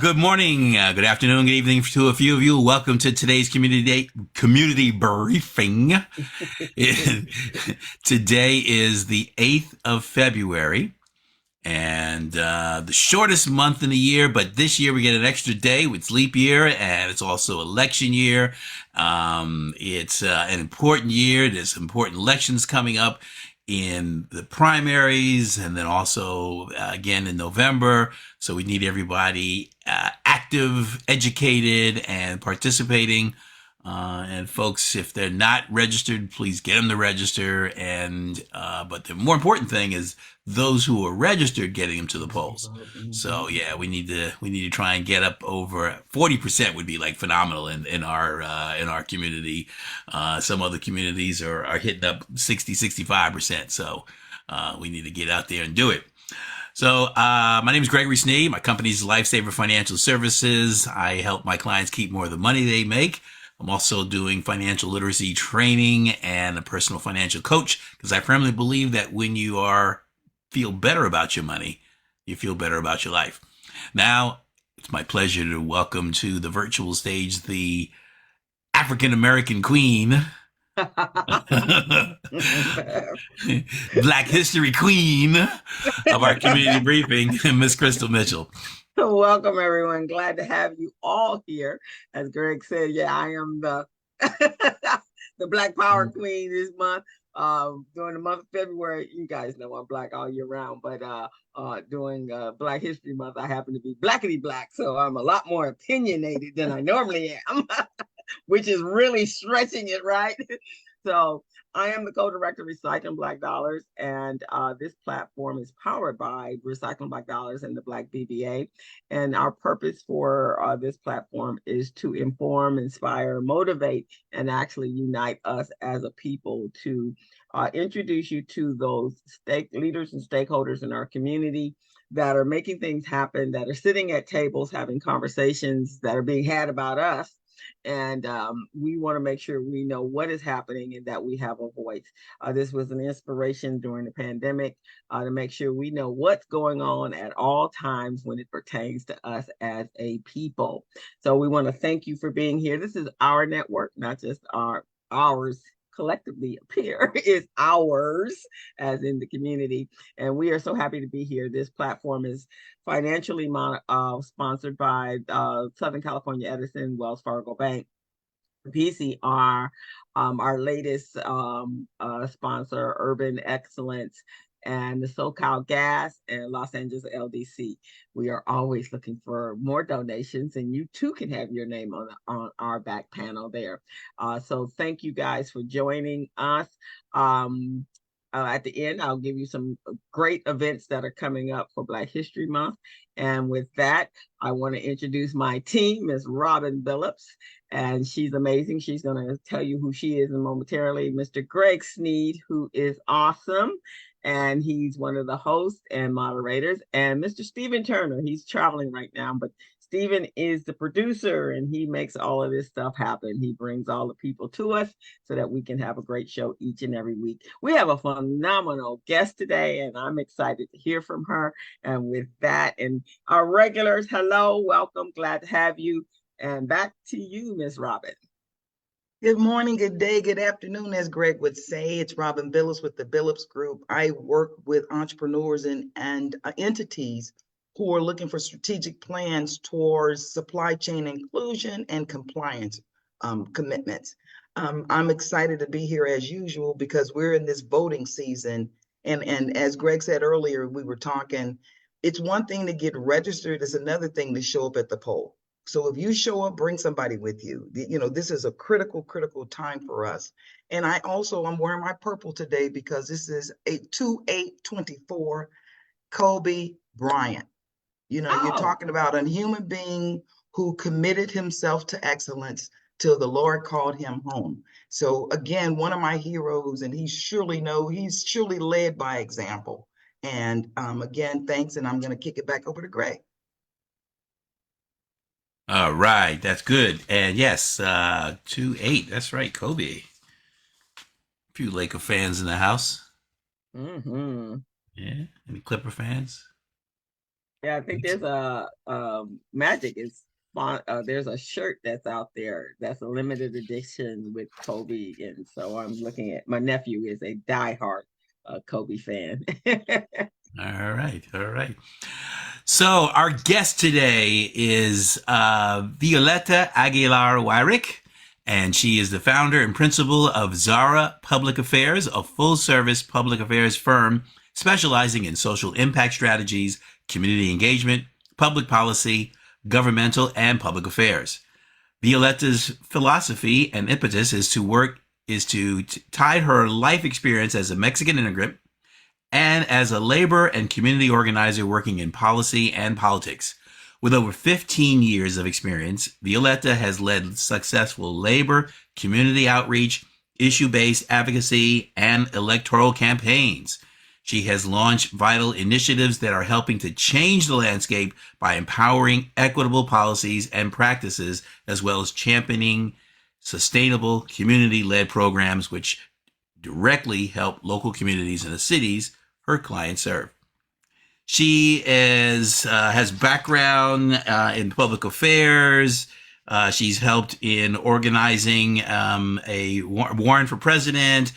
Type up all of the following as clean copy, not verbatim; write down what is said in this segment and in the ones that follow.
Good morning, good afternoon, good evening to a few of you. Welcome to today's community briefing. Today is the 8th of February and the shortest month in the year, but this year we get an extra day with leap year, and it's also election year. It's an important year. There's important elections coming up in the primaries, and then also again in November. So we need everybody active, educated, and participating. And folks, if they're not registered, please get them to register. And but the more important thing is those who are registered, getting them to the polls. So yeah, we need to try and get up over 40% would be like phenomenal in our community. Some other communities are hitting up 65%. So we need to get out there and do it. So my name is Gregory Sneed. My company is Lifesaver Financial Services. I help my clients keep more of the money they make. I'm also doing financial literacy training and a personal financial coach, because I firmly believe that when you feel better about your money, you feel better about your life. Now, it's my pleasure to welcome to the virtual stage the African American queen, Black History Queen of our community briefing, Miss Crystal Mitchell. Welcome, everyone. Glad to have you all here. As Greg said, yeah, I am the the Black Power Queen this month. During the month of February, you guys know I'm Black all year round, but during Black History Month, I happen to be blackity black, so I'm a lot more opinionated than I normally am, which is really stretching it, right? So I am the co-director of Recycling Black Dollars, and this platform is powered by Recycling Black Dollars and the Black BBA. And our purpose for this platform is to inform, inspire, motivate, and actually unite us as a people to introduce you to those leaders and stakeholders in our community that are making things happen, that are sitting at tables having conversations that are being had about us. And we want to make sure we know what is happening and that we have a voice. This was an inspiration during the pandemic to make sure we know what's going on at all times when it pertains to us as a people. So we want to thank you for being here. This is our network, not just ours collectively appear, is ours as in the community. And we are so happy to be here. This platform is financially sponsored by Southern California Edison, Wells Fargo Bank, PCR, our latest sponsor, Urban Excellence, and the SoCal Gas and Los Angeles LDC. We are always looking for more donations, and you too can have your name on our back panel there. So thank you guys for joining us. At the end, I'll give you some great events that are coming up for Black History Month. And with that, I want to introduce my team, Ms. Robin Billups, and she's amazing. She's going to tell you who she is momentarily. Mr. Greg Sneed, who is awesome, and he's one of the hosts and moderators. And Mr. Stephen Turner, he's traveling right now, but Stephen is the producer, and he makes all of this stuff happen. He brings all the people to us so that we can have a great show each and every week. We have a phenomenal guest today, and I'm excited to hear from her. And with that, and our regulars, hello, welcome, glad to have you. And back to you, Ms. Robin. Good morning, good day, good afternoon, as Greg would say. It's Robin Billups with the Billups Group. I work with entrepreneurs and entities who are looking for strategic plans towards supply chain inclusion and compliance commitments. I'm excited to be here as usual because we're in this voting season. And as Greg said earlier, we were talking, it's one thing to get registered, it's another thing to show up at the poll. So if you show up, bring somebody with you. You know, this is a critical time for us. And I'm wearing my purple today because this is a 2/8/24 Kobe Bryant. You know, You're talking about a human being who committed himself to excellence till the Lord called him home. So again, one of my heroes, and he's surely led by example. And again, thanks. And I'm going to kick it back over to Greg. All right, that's good. And yes, 2-8. That's right, Kobe. A few Laker fans in the house. Mm-hmm. Yeah, any Clipper fans? Yeah, I think there's a magic is there's a shirt that's out there that's a limited edition with Kobe, and so I'm looking at my nephew is a diehard Kobe fan. All right, all right. So our guest today is Violeta Aguilar-Wyrick, and she is the founder and principal of Xara Public Affairs, a full-service public affairs firm specializing in social impact strategies, community engagement, public policy, governmental, and public affairs. Violeta's philosophy and impetus is to tie her life experience as a Mexican immigrant and as a labor and community organizer working in policy and politics. With over 15 years of experience, Violeta has led successful labor, community outreach, issue-based advocacy, and electoral campaigns. She has launched vital initiatives that are helping to change the landscape by empowering equitable policies and practices, as well as championing sustainable community-led programs which directly help local communities in the cities her clients serve. She has background in public affairs. She's helped in organizing a warrant for president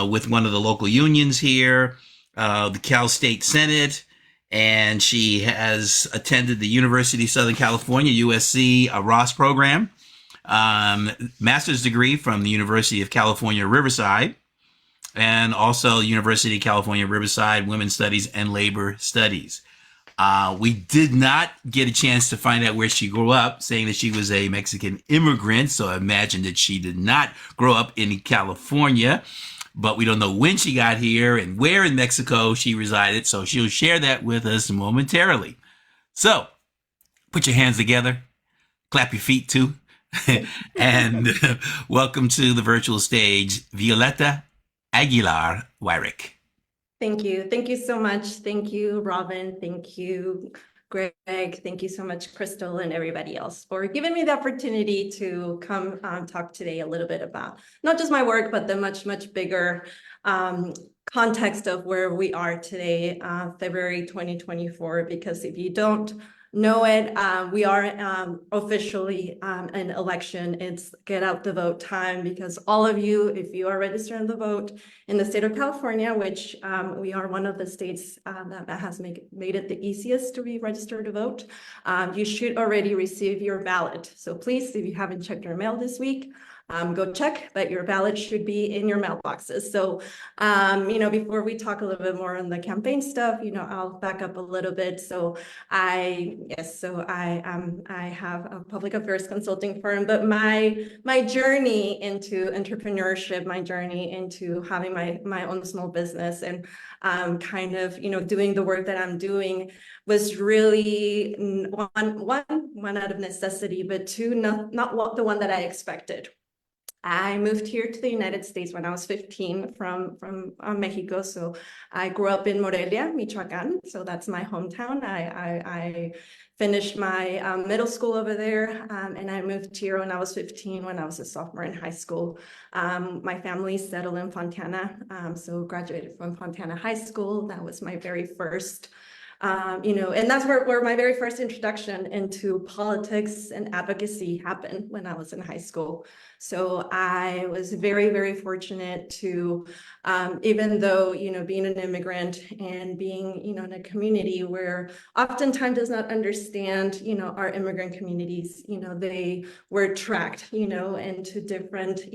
with one of the local unions here, the Cal State Senate, and she has attended the University of Southern California, USC Ross program, master's degree from the University of California, Riverside, and also University of California, Riverside, Women's Studies and Labor Studies. We did not get a chance to find out where she grew up, saying that she was a Mexican immigrant, so I imagine that she did not grow up in California, but we don't know when she got here and where in Mexico she resided, so she'll share that with us momentarily. So, put your hands together, clap your feet too, and welcome to the virtual stage, Violeta Aguilar-Wyrick. Thank you. Thank you so much. Thank you, Robin. Thank you, Greg. Thank you so much, Crystal, and everybody else for giving me the opportunity to come talk today a little bit about not just my work, but the much, much bigger context of where we are today, February 2024, because if you don't know it, we are officially an election. It's get out the vote time, because all of you, if you are registered to vote in the state of California, which we are one of the states that has made it the easiest to be registered to vote, you should already receive your ballot. So please, if you haven't checked your mail this week, go check, but your ballot should be in your mailboxes. So, before we talk a little bit more on the campaign stuff, I'll back up a little bit. So I have a public affairs consulting firm, but my journey into entrepreneurship, my journey into having my own small business and kind of, doing the work that I'm doing was really one out of necessity, but two, not the one that I expected. I moved here to the United States when I was 15 from Mexico. So I grew up in Morelia, Michoacan. So that's my hometown. I finished my middle school over there, and I moved here when I was 15, when I was a sophomore in high school. My family settled in Fontana, so graduated from Fontana High School. That was my very first and that's where my very first introduction into politics and advocacy happened, when I was in high school. So I was very, very fortunate to, even though, being an immigrant and being, in a community where oftentimes does not understand, our immigrant communities, they were tracked, into different,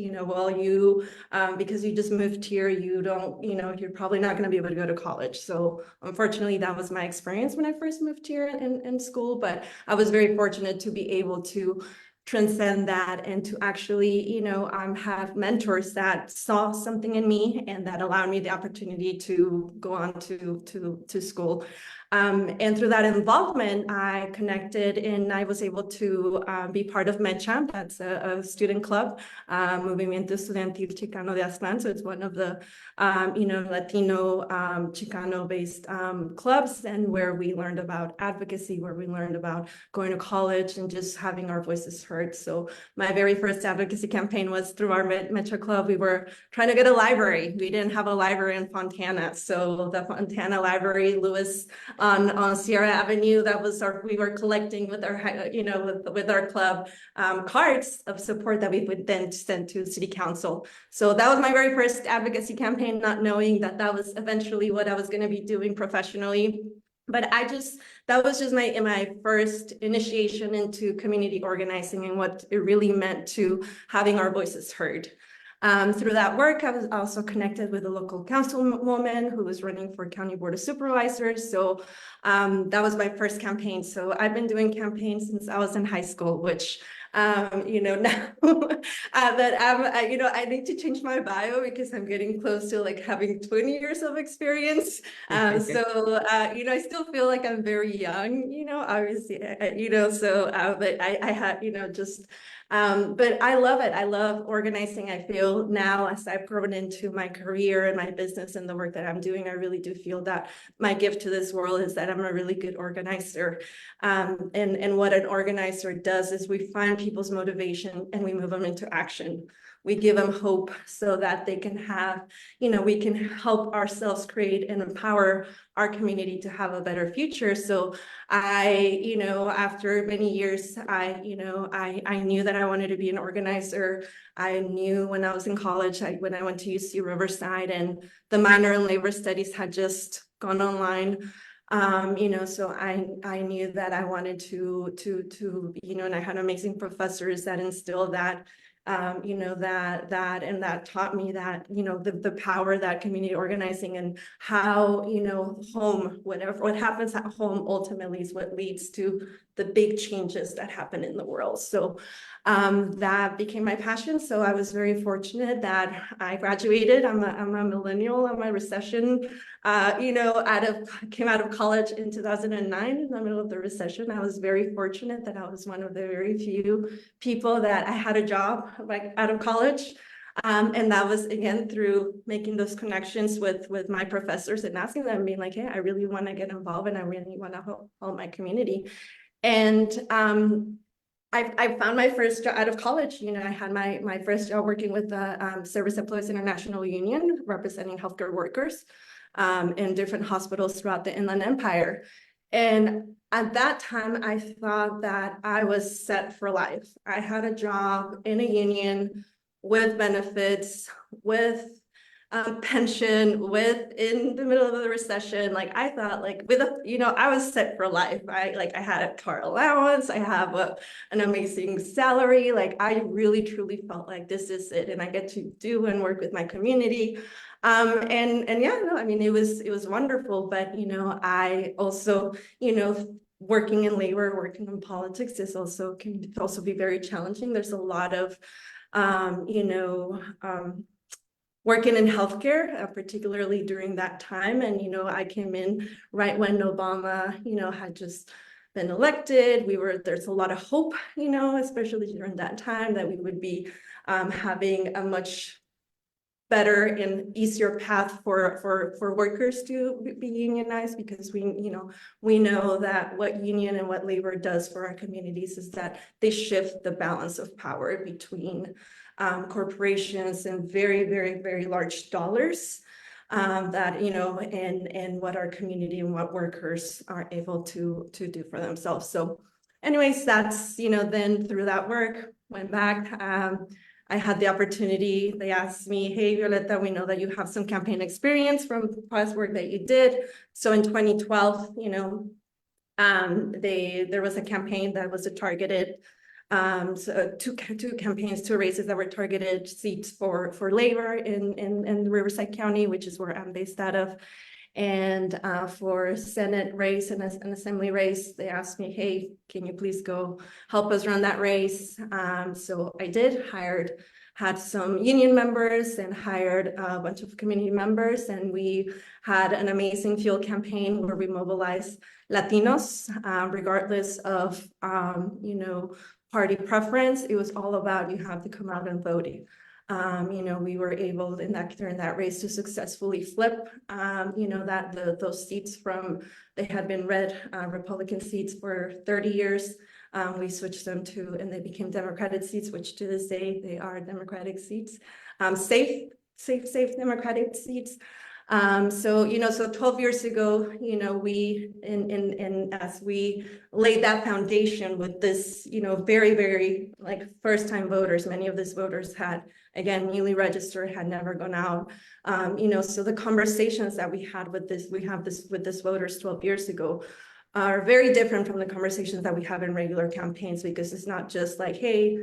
because you just moved here, you don't, you're probably not going to be able to go to college. So unfortunately, that was my experience when I first moved here in school, but I was very fortunate to be able to transcend that and to actually, have mentors that saw something in me and that allowed me the opportunity to go on to school. And through that involvement, I connected and I was able to be part of MECHA. That's a student club, Movimiento Estudiantil Chicano de Aztlán. So it's one of the, Latino Chicano-based clubs, and where we learned about advocacy, where we learned about going to college and just having our voices heard. So my very first advocacy campaign was through our Metro Club. We were trying to get a library. We didn't have a library in Fontana. So the Fontana Library, Lewis on Sierra Avenue, we were collecting with our, with our club cards of support that we would then send to city council. So that was my very first advocacy campaign, not knowing that that was eventually what I was going to be doing professionally. But that was just my first initiation into community organizing and what it really meant to having our voices heard. Through that work, I was also connected with a local councilwoman who was running for County Board of Supervisors. So that was my first campaign. So I've been doing campaigns since I was in high school, which now that I need to change my bio because I'm getting close to like having 20 years of experience. I still feel like I'm very young, obviously, but I had, but I love it. I love organizing. I feel now as I've grown into my career and my business and the work that I'm doing, I really do feel that my gift to this world is that I'm a really good organizer. And what an organizer does is we find people's motivation and we move them into action. We give them hope so that they can have, we can help ourselves create and empower our community to have a better future. So after many years, I knew that I wanted to be an organizer. I knew when I was in college, when I went to UC Riverside and the minor in labor studies had just gone online. So I knew that I wanted to, and I had amazing professors that instilled that, that taught me that, the power that community organizing and how, home, what happens at home ultimately is what leads to the big changes that happen in the world. So that became my passion. So I was very fortunate that I graduated. I'm a millennial. I'm a recession, came out of college in 2009 in the middle of the recession. I was very fortunate that I was one of the very few people that I had a job like out of college. And that was again through making those connections with my professors and asking them, being like, hey, I really want to get involved and I really want to help my community. And I found my first job out of college. I had my first job working with the Service Employees International Union, representing healthcare workers in different hospitals throughout the Inland Empire. And at that time, I thought that I was set for life. I had a job in a union with benefits, with pension, in the middle of the recession. Like I thought, like I was set for life. I had a car allowance. I have an amazing salary. Like I really truly felt like this is it, and I get to do and work with my community. It was wonderful. But I also working in labor, working in politics can also be very challenging. There's a lot of working in healthcare, particularly during that time. And, I came in right when Obama, had just been elected. There's a lot of hope, especially during that time that we would be having a much better and easier path for workers to be unionized, because we know that what union and what labor does for our communities is that they shift the balance of power between corporations and very, very, very large dollars and what our community and what workers are able to do for themselves. So anyways, that's, then through that work, went back. I had the opportunity. They asked me, hey, Violeta, we know that you have some campaign experience from past work that you did. So in 2012, there was a campaign that was a targeted, two campaigns, two races that were targeted seats for labor in Riverside County, which is where I'm based out of. And for Senate race and an assembly race, they asked me, hey, can you please go help us run that race? So I did, had some union members and hired a bunch of community members. And we had an amazing field campaign where we mobilized Latinos, regardless of, party preference. It was all about, you have to come out and vote. We were able during that race to successfully flip, those seats they had been red Republican seats for 30 years We switched them to, and they became Democratic seats, which to this day, they are Democratic seats. Safe Democratic seats. So, so 12 years ago, we, as we laid that foundation with this, very, very like first time voters, many of these voters had, again, newly registered, had never gone out. So the conversations that we had with this voters 12 years ago are very different from the conversations that we have in regular campaigns, because it's not just like, hey,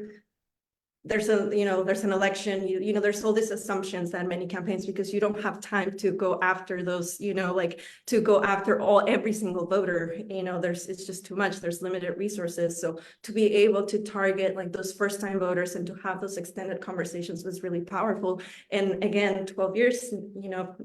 there's an election, there's all these assumptions that many campaigns, because you don't have time to go after those, like to go after every single voter, it's just too much, there's limited resources. So to be able to target like those first time voters and to have those extended conversations was really powerful. And again, 12 years,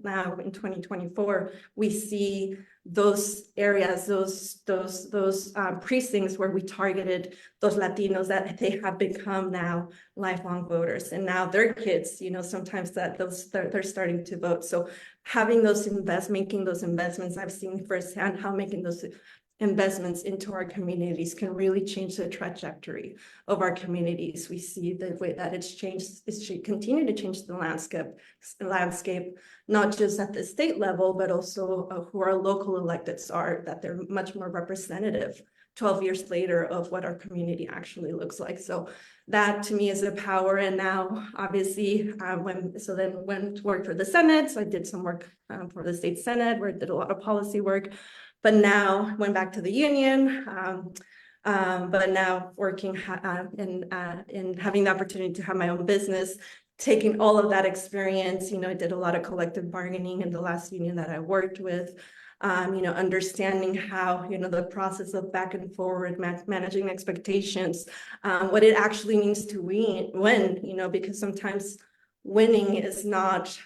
now in 2024, we see those areas, those precincts where we targeted those Latinos, that they have become now lifelong voters, and now their kids, sometimes they're starting to vote. So having making those investments, I've seen firsthand how making those investments into our communities can really change the trajectory of our communities. We see the way that it's continue to change the landscape, not just at the state level, but also who our local electeds are, that they're much more representative 12 years later of what our community actually looks like. So that to me is a power. And now obviously went to work for the Senate. So I did some work for the state Senate, where I did a lot of policy work, but now went back to the union. But now working in having the opportunity to have my own business, taking all of that experience, I did a lot of collective bargaining in the last union that I worked with, understanding how, the process of back and forward, managing expectations, what it actually means to win, because sometimes winning is not,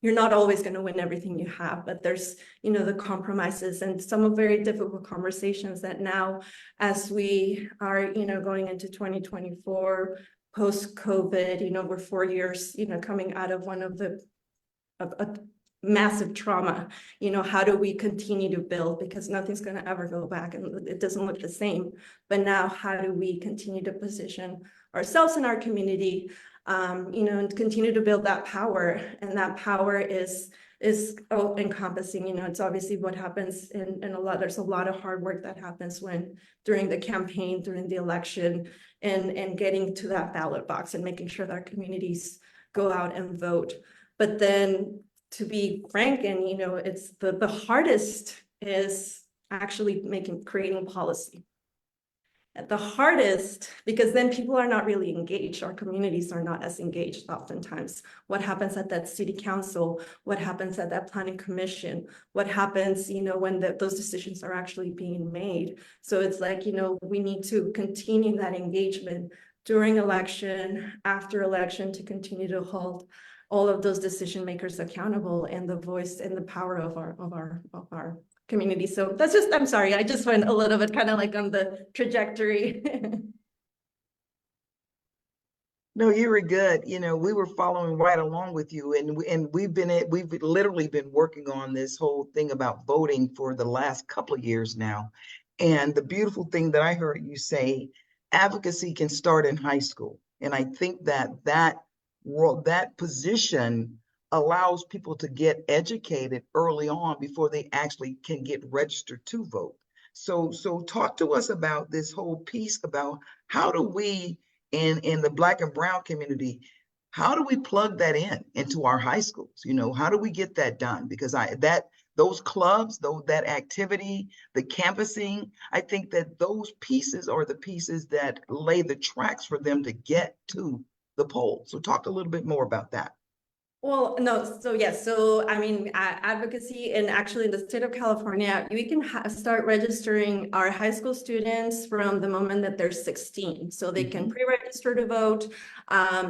you're not always going to win everything you have, but there's, the compromises and some very difficult conversations that now, as we are, going into 2024, post-COVID, we're 4 years, coming out of one of a massive trauma, how do we continue to build, because nothing's going to ever go back and it doesn't look the same. But now how do we continue to position ourselves in our community, and continue to build that power? And that power is encompassing, it's obviously what happens in there's a lot of hard work that happens during the campaign, during the election, and getting to that ballot box and making sure that our communities go out and vote. But then, to be frank, and it's the hardest is actually creating policy. At the hardest, because then people are not really engaged. Our communities are not as engaged oftentimes. What happens at that city council? What happens at that planning commission? What happens, when those decisions are actually being made? So it's like, we need to continue that engagement during election, after election, to continue to hold all of those decision makers accountable, and the voice and the power of our community. So that's just, I'm sorry, I just went a little bit kind of like on the trajectory. No, you were good. We were following right along with you, and we've literally been working on this whole thing about voting for the last couple of years now. And the beautiful thing that I heard you say, advocacy can start in high school. And I think that position allows people to get educated early on before they actually can get registered to vote. So talk to us about this whole piece about how do we in the Black and Brown community, how do we plug that into our high schools? How do we get that done? Because those clubs, that activity, the canvassing, I think that those pieces are the pieces that lay the tracks for them to get to the poll. So talk a little bit more about that. Well, no, so yes, so I mean, advocacy, and actually in the state of California, we can start registering our high school students from the moment that they're 16, so they can pre-register to vote.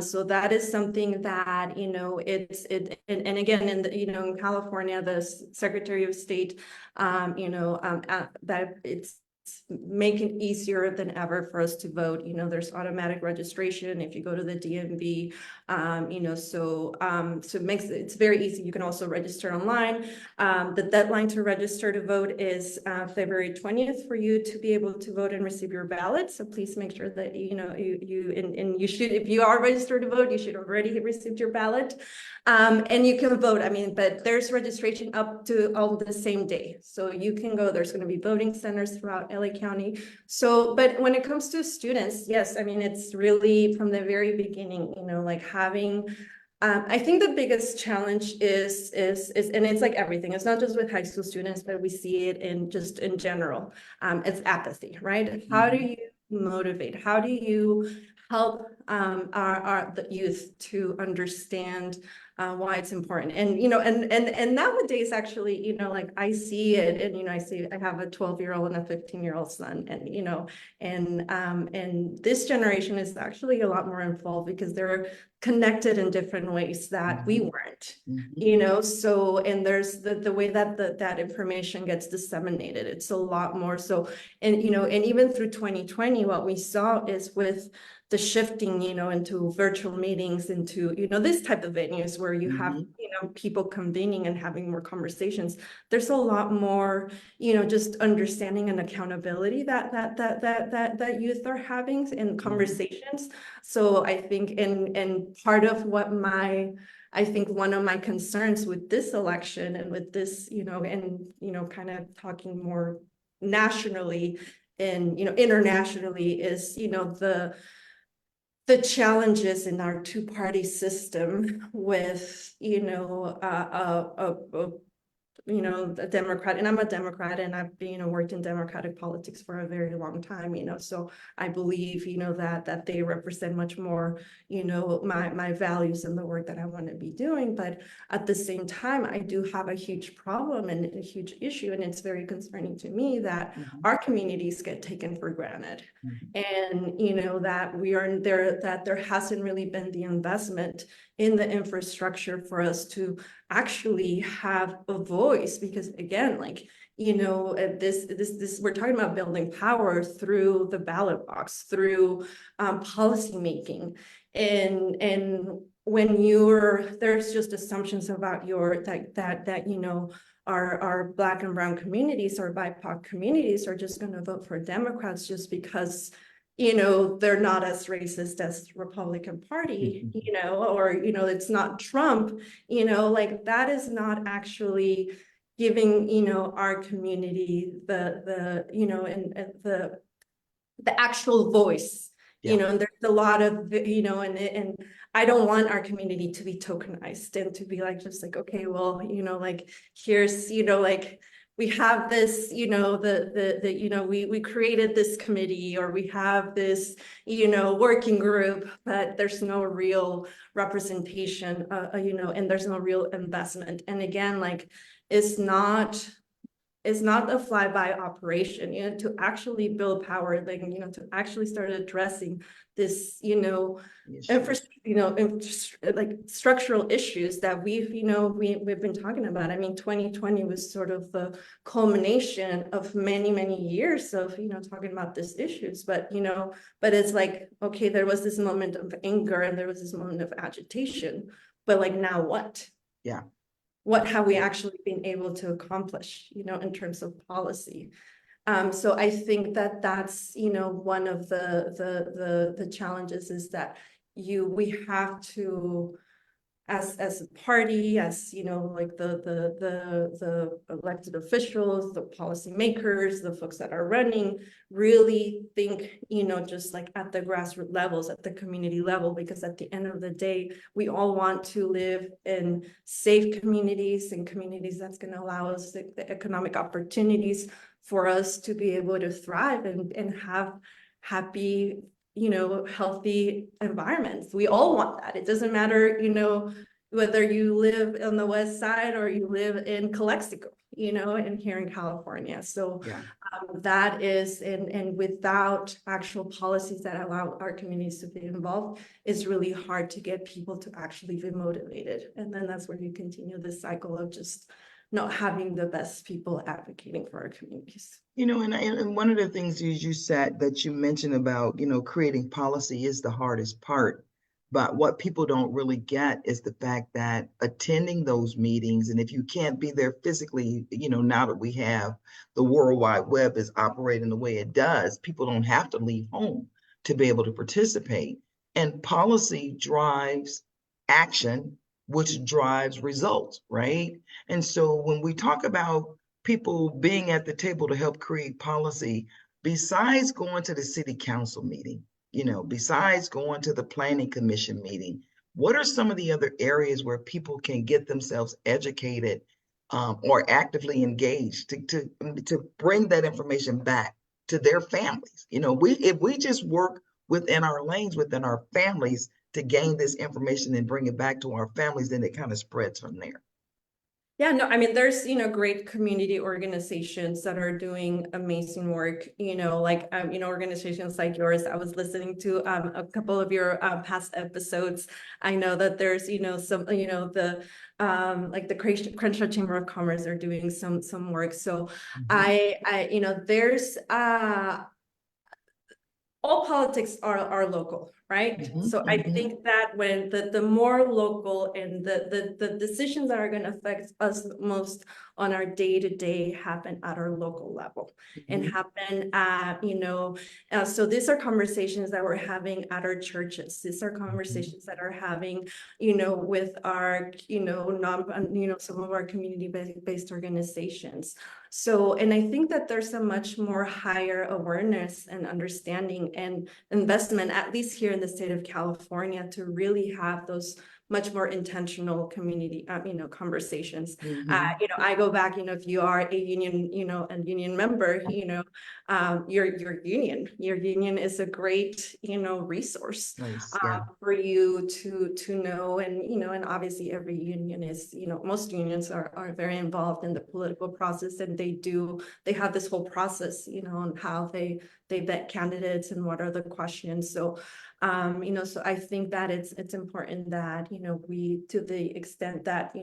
So that is something that, and again, in California, the Secretary of State, that make it easier than ever for us to vote. You know, there's automatic registration if you go to the DMV, you know, so it makes it's very easy. You can also register online. The deadline to register to vote is February 20th for you to be able to vote and receive your ballot. So please make sure that, you know, and you should, if you are registered to vote, you should already have received your ballot. And you can vote, I mean, but there's registration up to all the same day. So you can go, there's going to be voting centers throughout LA County. So, but when it comes to students, yes, I mean, it's really from the very beginning, you know, like having, I think the biggest challenge is, and it's like everything, it's not just with high school students, but we see it in just in general. It's apathy, right? How do you motivate? How do you help the youth to understand why it's important? And, you know, and nowadays, actually, you know, like I see it, and, you know, I have a 12-year-old and a 15-year-old son, and, you know, and this generation is actually a lot more involved because they're connected in different ways that we weren't, you know, so, and there's the way that that information gets disseminated, it's a lot more so, and, you know, and even through 2020, what we saw is with the shifting, you know, into virtual meetings, into, you know, this type of venues where you have, you know, people convening and having more conversations. There's a lot more, you know, just understanding and accountability that youth are having in conversations. So I think, and part of what I think one of my concerns with this election and with this, you know, and, you know, kind of talking more nationally and, you know, internationally is, you know, the challenges in our two-party system with, you know, you know, the Democrat, and I'm a Democrat, and I've been, you know, worked in Democratic politics for a very long time, you know, so I believe, you know, that they represent much more, you know, my values and the work that I want to be doing. But at the same time, I do have a huge problem and a huge issue, and it's very concerning to me that our communities get taken for granted. And, you know, that we are there, that there hasn't really been the investment in the infrastructure for us to actually have a voice, because again, like, you know, this we're talking about building power through the ballot box, through policy making, and when there's just assumptions about that you know, our Black and brown communities or BIPOC communities are just going to vote for Democrats just because, you know, they're not as racist as the Republican Party, you know, or, you know, it's not Trump, you know, like that is not actually giving, you know, our community the you know, and the actual voice, you know, and there's a lot of, you know, and I don't want our community to be tokenized and to be like, just like, okay, well, you know, like, here's, you know, like, we have this, you know, you know, we created this committee, or we have this, you know, working group, but there's no real representation, you know, and there's no real investment. And again, like, it's not a fly-by operation, you know, to actually build power, like, you know, to actually start addressing this, you know, like structural issues that we've been talking about. I mean, 2020 was sort of the culmination of many years of, you know, talking about these issues, but, you know, but it's like, okay, there was this moment of anger and there was this moment of agitation, but like, now what? Yeah. What have we actually been able to accomplish, you know, in terms of policy? So I think that that's, you know, one of the challenges is that we have to, as a party, as, you know, like the elected officials, the policymakers, the folks that are running, really think, you know, just like at the grassroots levels, at the community level, because at the end of the day, we all want to live in safe communities and communities that's going to allow us the economic opportunities for us to be able to thrive and have happy, you know, healthy environments. We all want that. It doesn't matter, you know, whether you live on the West Side or you live in Calexico, you know, and here in California. So that is, and without actual policies that allow our communities to be involved, it's really hard to get people to actually be motivated. And then that's where you continue this cycle of just not having the best people advocating for our communities. You know, and one of the things you said that you mentioned about, you know, creating policy is the hardest part. But what people don't really get is the fact that attending those meetings, and if you can't be there physically, you know, now that we have the World Wide Web is operating the way it does, people don't have to leave home to be able to participate. And policy drives action, which drives results, right? And so when we talk about people being at the table to help create policy, besides going to the city council meeting, you know, besides going to the planning commission meeting, what are some of the other areas where people can get themselves educated or actively engaged to bring that information back to their families? You know, if we just work within our lanes, within our families to gain this information and bring it back to our families, then it kind of spreads from there. Yeah, no, I mean, there's, great community organizations that are doing amazing work, like, organizations like yours. I was listening to a couple of your past episodes. I know that there's, some, like the Crenshaw Chamber of Commerce are doing some work. So there's, all politics are local, right? So I think that when the more local and the decisions that are going to affect us most on our day-to-day happen at our local level and happen at, so these are conversations that we're having at our churches. These are conversations that are having, with our, some of our community-based organizations. So, and I think that there's a much more higher awareness and understanding and investment, at least here in the state of California, to really have those much more intentional community, conversations. I go back, if you are a union, a union member, your union is a great, resource for you to know. And obviously every union is, most unions are very involved in the political process, and they have this whole process, on how they vet candidates and what are the questions. So, so I think that it's important that, we, to the extent that,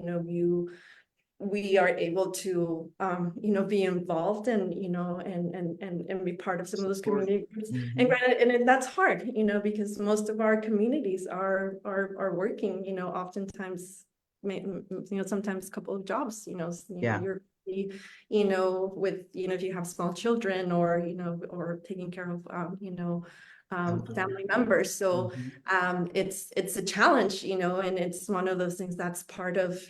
we are able to, be involved and, and be part of some of those community groups. And granted, and that's hard, because most of our communities are working, oftentimes, sometimes a couple of jobs, you're, with, if you have small children or, or taking care of, family members. So it's a challenge, and it's one of those things that's part of,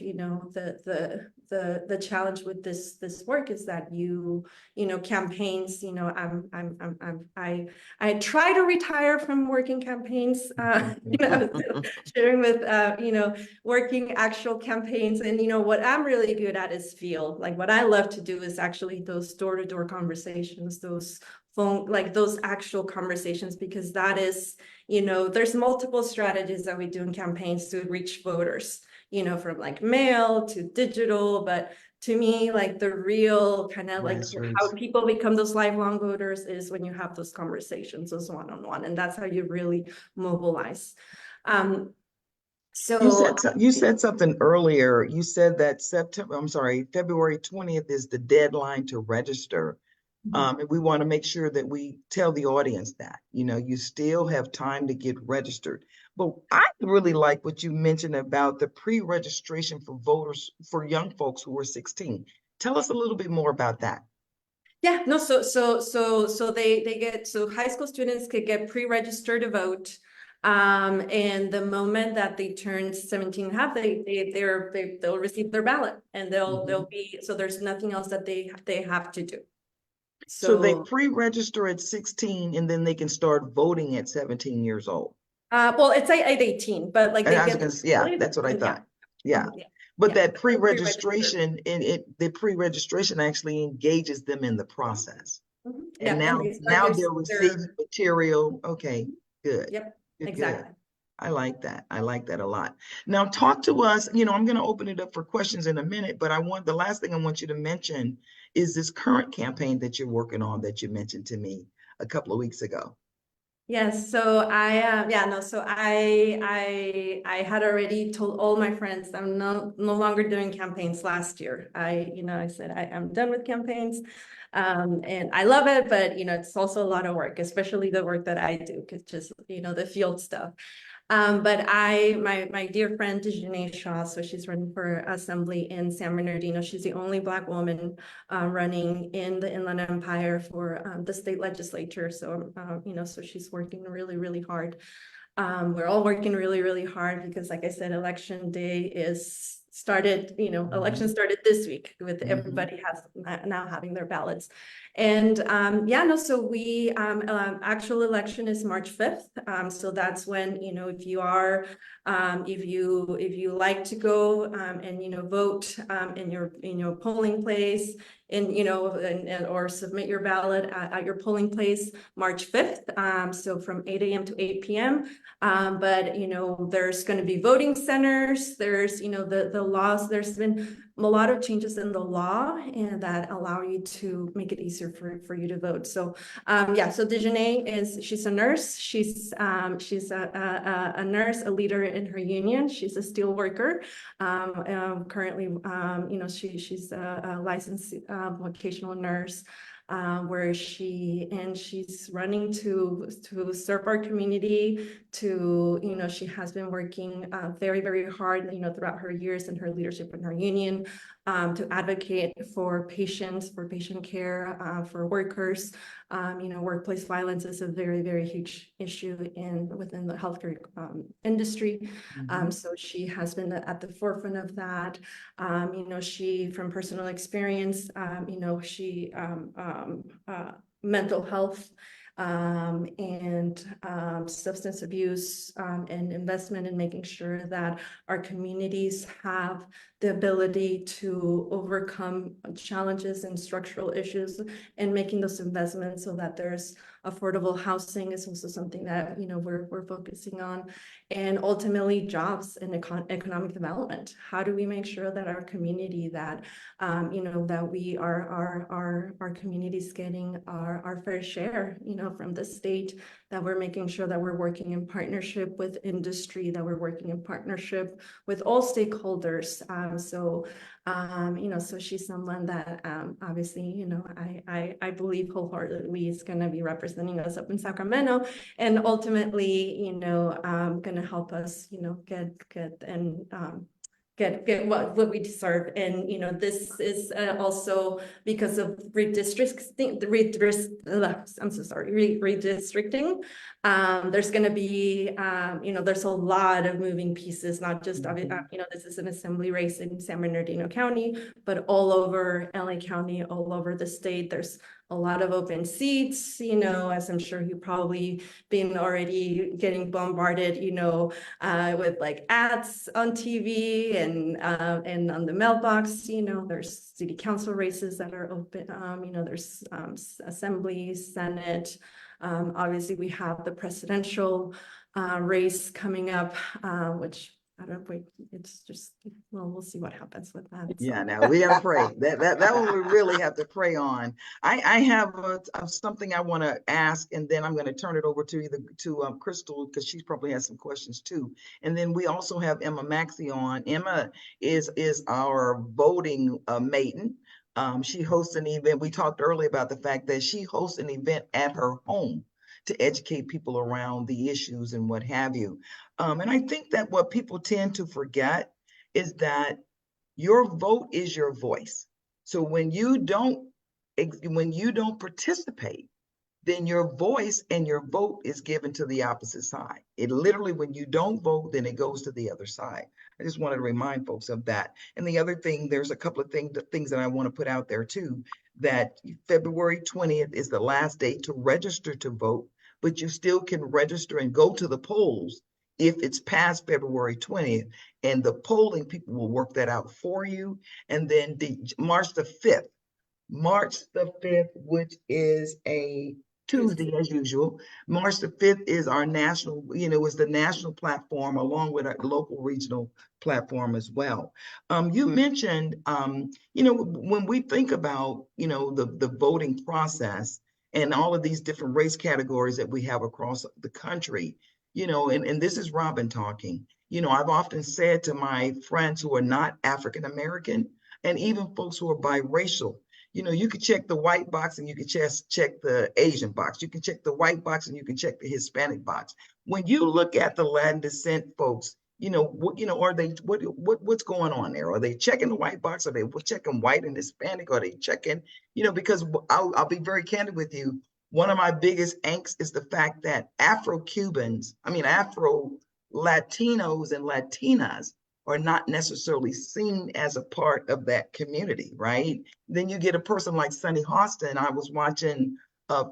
the challenge with this work is that campaigns, I try to retire from working campaigns, sharing with working actual campaigns. And what I'm really good at is feel. Like what I love to do is actually those door-to-door conversations, those phone, like those actual conversations, because that is, there's multiple strategies that we do in campaigns to reach voters, from like mail to digital. But to me, like the real kind of like how people become those lifelong voters is when you have those conversations, those one-on-one, and that's how you really mobilize. So you said something earlier. You said that February 20th is the deadline to register. And we want to make sure that we tell the audience that, you still have time to get registered. But I really like what you mentioned about the pre-registration for voters, for young folks who are 16. Tell us a little bit more about that. Yeah, no, so they get, so high school students could get pre-registered to vote. And the moment that they turn 17 and a half, they'll receive their ballot, and they'll be, so there's nothing else that they have to do. So they pre-register at 16 and then they can start voting at 17 years old. Well, it's at 18, but like that's what I thought. Yeah. But that pre-registration the pre-registration actually engages them in the process. And now they're receiving material. Okay, good. Yep, good, exactly. Good. I like that. I like that a lot. Now talk to us, I'm going to open it up for questions in a minute, but the last thing I want you to mention is this current campaign that you're working on that you mentioned to me a couple of weeks ago. Yes, so I had already told all my friends I'm no longer doing campaigns last year. I said I am done with campaigns. And I love it, but it's also a lot of work, especially the work that I do, because just the field stuff. But my dear friend Dejanay Shaw, so she's running for assembly in San Bernardino. She's the only Black woman running in the Inland Empire for the state legislature. So, so she's working really, really hard. We're all working really, really hard because, like I said, election day election started this week with everybody has now having their ballots. And so we actual election is March 5th. So that's when, if you like to go and vote in your polling place or submit your ballot at your polling place March 5th. So from 8 a.m. to 8 p.m. But there's going to be voting centers. There's the laws. There's been a lot of changes in the law and that allow you to make it easier for you to vote. So so Dejanay she's a nurse. She's a nurse, a leader in her union. She's a steel worker. Currently, she's a licensed vocational nurse. Where she's running to serve our community. She has been working very, very hard, throughout her years and her leadership in her union, to advocate for patients, for patient care, for workers. Workplace violence is a very, very huge issue within the healthcare industry. So she has been at the forefront of that. She, from personal experience, she mental health and substance abuse and investment in making sure that our communities have the ability to overcome challenges and structural issues, and making those investments so that there's affordable housing is also something that we're focusing on, and ultimately jobs and economic development. How do we make sure that our community that our communities getting our fair share from the state, that we're making sure that we're working in partnership with industry, that we're working in partnership with all stakeholders. So she's someone that obviously, I believe wholeheartedly is going to be representing us up in Sacramento, and ultimately, going to help us, get what we deserve. And this is also because of redistricting. There's going to be there's a lot of moving pieces, not just this is an assembly race in San Bernardino County, but all over LA County, all over the state. There's a lot of open seats, as I'm sure you've probably been already getting bombarded, with like ads on TV and on the mailbox. There's city council races that are open. There's assembly, Senate. Obviously, we have the presidential race coming up, which I don't know. It's just, well, we'll see what happens with that. So. Yeah, now we gotta pray. That one we really have to pray on. I have something I want to ask, and then I'm going to turn it over to Crystal, because she probably has some questions too. And then we also have Emma Maxey on. Emma is our voting maiden. She hosts an event. We talked earlier about the fact that she hosts an event at her home to educate people around the issues and what have you. And I think that what people tend to forget is that your vote is your voice. So when you don't participate, then your voice and your vote is given to the opposite side. It literally, when you don't vote, then it goes to the other side. I just wanted to remind folks of that. And the other thing, there's a couple of things that I want to put out there too, that February 20th is the last day to register to vote, but you still can register and go to the polls if it's past February 20th, and the polling people will work that out for you. And then March the 5th, which is a Tuesday as usual. March the 5th is our national, is the national platform, along with our local regional platform as well. You mentioned, when we think about, the voting process, and all of these different race categories that we have across the country, and this is Robin talking. I've often said to my friends who are not African American, and even folks who are biracial, you could check the white box and you can just check the Asian box. You can check the white box and you can check the Hispanic box. When you look at the Latin descent folks, are they what's going on there? Are they checking the white box? Are they checking white and Hispanic? Are they checking, because I'll be very candid with you. One of my biggest angst is the fact that Afro-Latinos and Latinas are not necessarily seen as a part of that community, right? Then you get a person like Sunny Hostin. I was watching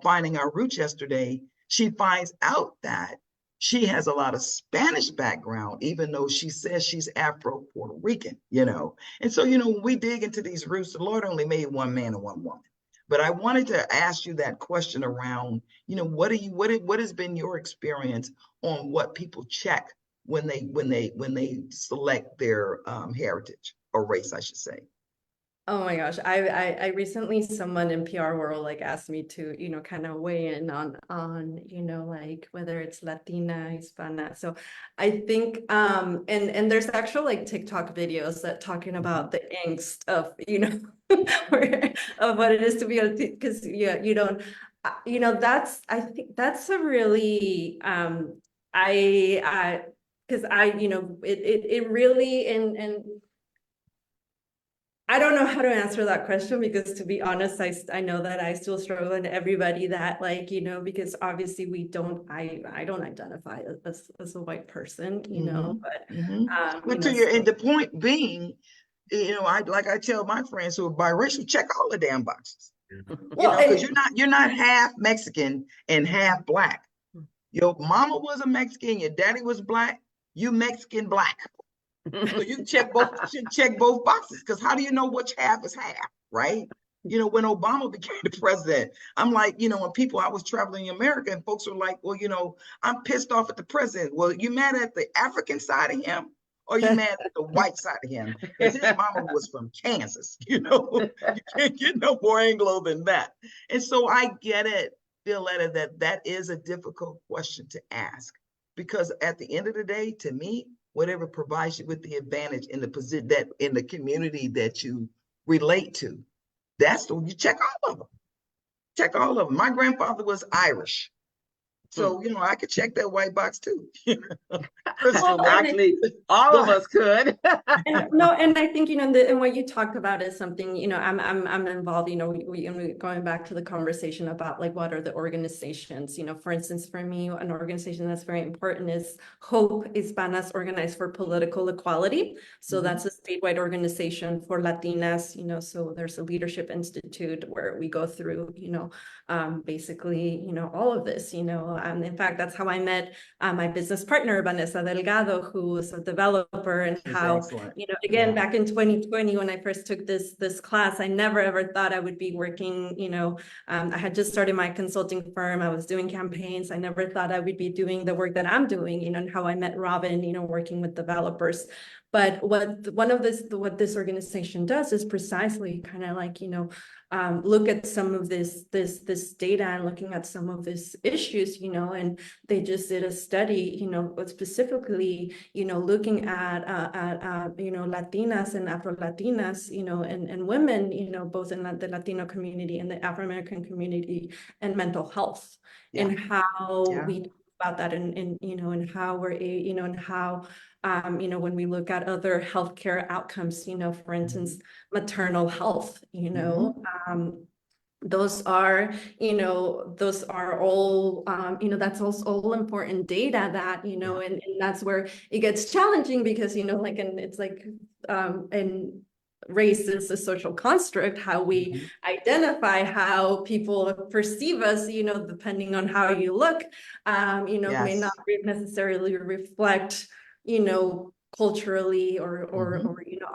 Finding Our Roots yesterday. She finds out that she has a lot of Spanish background, even though she says she's Afro-Puerto Rican, And so, when we dig into these roots, the Lord only made one man and one woman. But I wanted to ask you that question around, what has been your experience on what people check when they select their heritage or race, I should say? Oh my gosh, I recently, someone in PR world asked me to, kind of weigh in on, like whether it's Latina, Hispana. So I think, and there's actual TikTok videos that talking about the angst of, of what it is to be, because you don't, I think that's a really, because it really, and I don't know how to answer that question, because to be honest, I know that I still struggle, and everybody that because obviously I don't identify as a white person, but But and the point being, I tell my friends who are biracial, check all the damn boxes. Because you're not half Mexican and half Black. Your mama was a Mexican, your daddy was Black, you Mexican Black. So you check both boxes, because how do you know which half is half, right? When Obama became the president, I'm like, when I was traveling in America and folks were like, well, I'm pissed off at the president. Well, you mad at the African side of him, or you mad at the white side of him? Because his mama was from Kansas, you can't get no more Anglo than that. And so I get it, Violeta, that is a difficult question to ask, because at the end of the day, to me, whatever provides you with the advantage in the position that in the community that you relate to, that's the you check all of them. Check all of them. My grandfather was Irish, so I could check that white box too. Well, actually, all of us could. No, and I think and what you talked about is something I'm involved. We going back to the conversation about what are the organizations. For instance, for me, an organization that's very important is Hope Hispanas, Organized for Political Equality. So that's a statewide organization for Latinas. So there's a leadership institute where we go through basically all of this. In fact, that's how I met my business partner, Vanessa Delgado, who is a developer, and how, excellent. Again, back in 2020, when I first took this class, I never ever thought I would be working, I had just started my consulting firm. I was doing campaigns. I never thought I would be doing the work that I'm doing, and how I met Robin, working with developers. But what this organization does is precisely kind of look at some of this data and looking at some of these issues, and they just did a study, specifically, looking at Latinas and Afro-Latinas, and women, both in the Latino community and the Afro-American community, and mental health, and how we talk about that, and how we're, and how when we look at other healthcare outcomes, for instance, maternal health, those are all, that's also all important data that, and that's where it gets challenging, because, and it's and race is a social construct, how we identify how people perceive us, depending on how you look, may not necessarily reflect, culturally or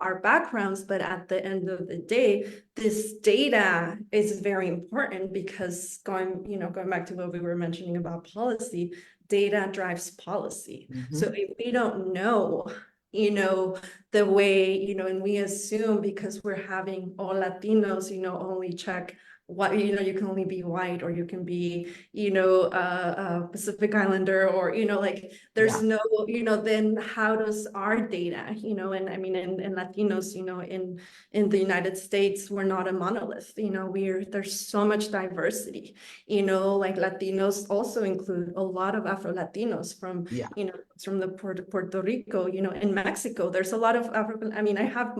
our backgrounds. But at the end of the day, this data is very important, because going back to what we were mentioning about policy, data drives policy. So if we don't know, the way, and we assume because we're having all Latinos, only check what, you know, you can only be white, or you can be, you know, a Pacific Islander, or, you know, like there's no, you know, then how does our data, you know, and I mean, and Latinos, you know, in the United States, we're not a monolith, you know, there's so much diversity, you know, like Latinos also include a lot of Afro-Latinos from, you know, from the Puerto Rico, you know, in Mexico, there's a lot of African, I mean, I have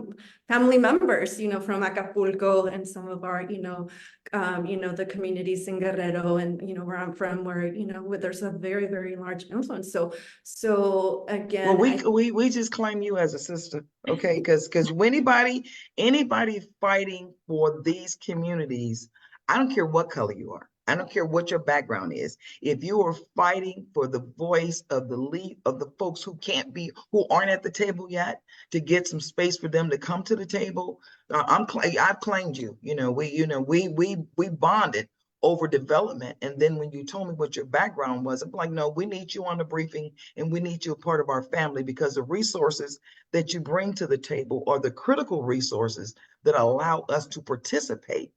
family members, you know, from Acapulco, and some of our, you know, the communities in Guerrero, and, you know, where I'm from, where, you know, where there's a very, very large influence. So again, well, we just claim you as a sister, okay? Because anybody fighting for these communities, I don't care what color you are. I don't care what your background is. If you are fighting for the voice of the folks who aren't at the table yet, to get some space for them to come to the table, I've claimed you. You know, we bonded over development. And then when you told me what your background was, I'm like, no, we need you on the briefing, and we need you a part of our family, because the resources that you bring to the table are the critical resources that allow us to participate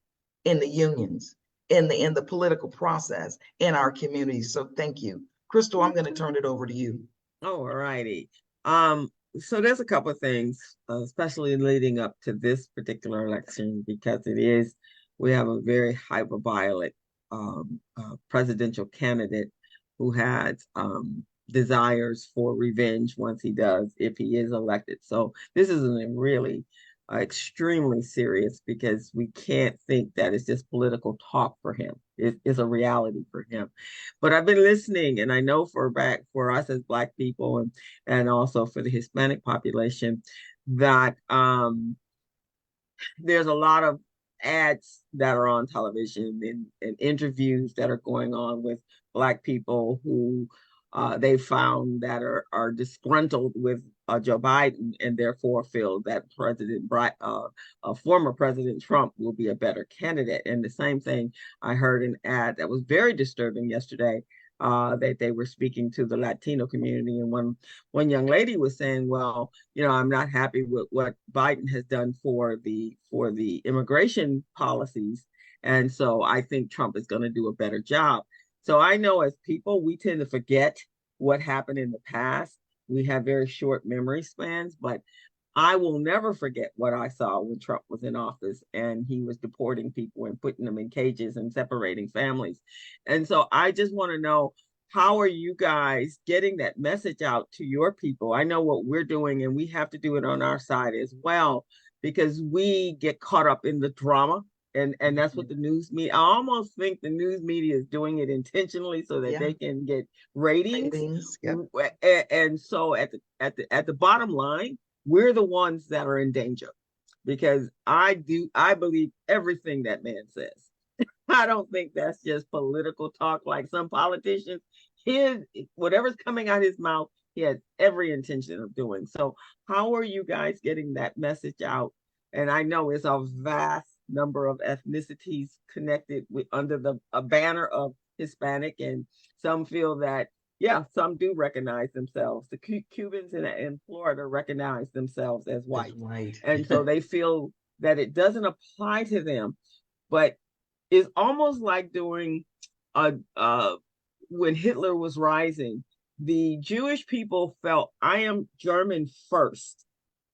in the unions, in the political process in our communities. So thank you. Crystal, I'm going to turn it over to you. Oh, all righty. So there's a couple of things, especially leading up to this particular election, because we have a very hyper-violent presidential candidate who has desires for revenge once if he is elected. So this is a really extremely serious, because we can't think that it's just political talk for him. It's a reality for him. But I've been listening, and I know for us as Black people, and also for the Hispanic population, that there's a lot of ads that are on television, and interviews that are going on with Black people who they found that are disgruntled with Joe Biden, and therefore feel that former President Trump will be a better candidate. And the same thing, I heard an ad that was very disturbing yesterday, that they were speaking to the Latino community, and one young lady was saying, well, you know, I'm not happy with what Biden has done for the immigration policies, and so I think Trump is going to do a better job. So I know as people, we tend to forget what happened in the past. We have very short memory spans, but I will never forget what I saw when Trump was in office, and he was deporting people and putting them in cages and separating families. And so I just want to know, how are you guys getting that message out to your people? I know what we're doing, and we have to do it on our side as well, because we get caught up in the drama. And that's what the news media, I almost think the news media is doing it intentionally so that they can get ratings. And so at the bottom line, we're the ones that are in danger, because I believe everything that man says. I don't think that's just political talk like some politicians. Whatever's coming out of his mouth, he has every intention of doing. So how are you guys getting that message out? And I know it's a vast number of ethnicities connected under a banner of Hispanic, and some feel that, some do recognize themselves. The Cubans in Florida recognize themselves as white. And so they feel that it doesn't apply to them. But it's almost like during when Hitler was rising, the Jewish people felt, I am German first.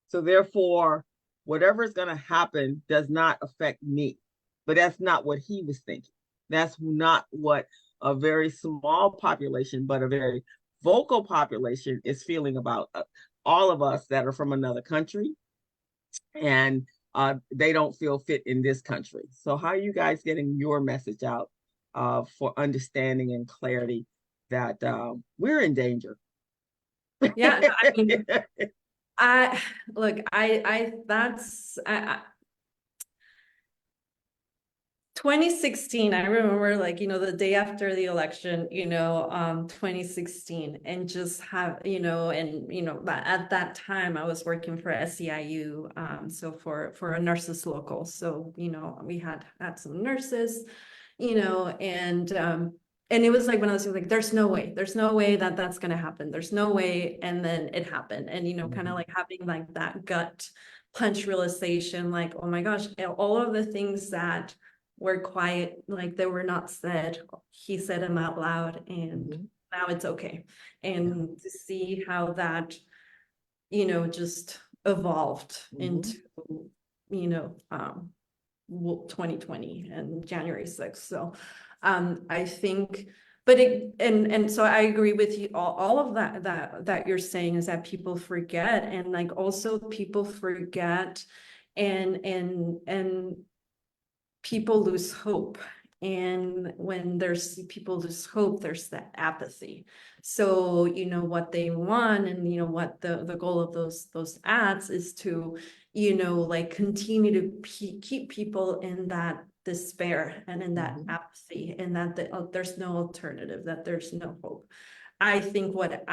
So therefore, whatever is going to happen does not affect me. But that's not what he was thinking. That's not what a very small population, but a very vocal population is feeling about all of us that are from another country, and they don't feel fit in this country. So how are you guys getting your message out for understanding and clarity that we're in danger? Yeah, no, I mean, that's 2016, I remember, like, you know, the day after the election, 2016, and just have, at that time I was working for SEIU, so for a nurses local. So, we had some nurses, and it was like one of those things, like, there's no way that that's going to happen. There's no way. And then it happened. And, kind of like having like that gut punch realization, like, oh my gosh, all of the things that were quiet, like they were not said. He said them out loud, and Mhm. now it's okay. And to see how that, just evolved Mhm. into, you know, 2020 and January 6th. So I think, but and so I agree with you. All of that you're saying is that people forget, and like also people forget, and people lose hope. And when there's people lose hope, there's that apathy. So, what they want, and what the goal of those ads is to, like continue to keep people in that despair and in that apathy, and that there's no alternative, that there's no hope. I think what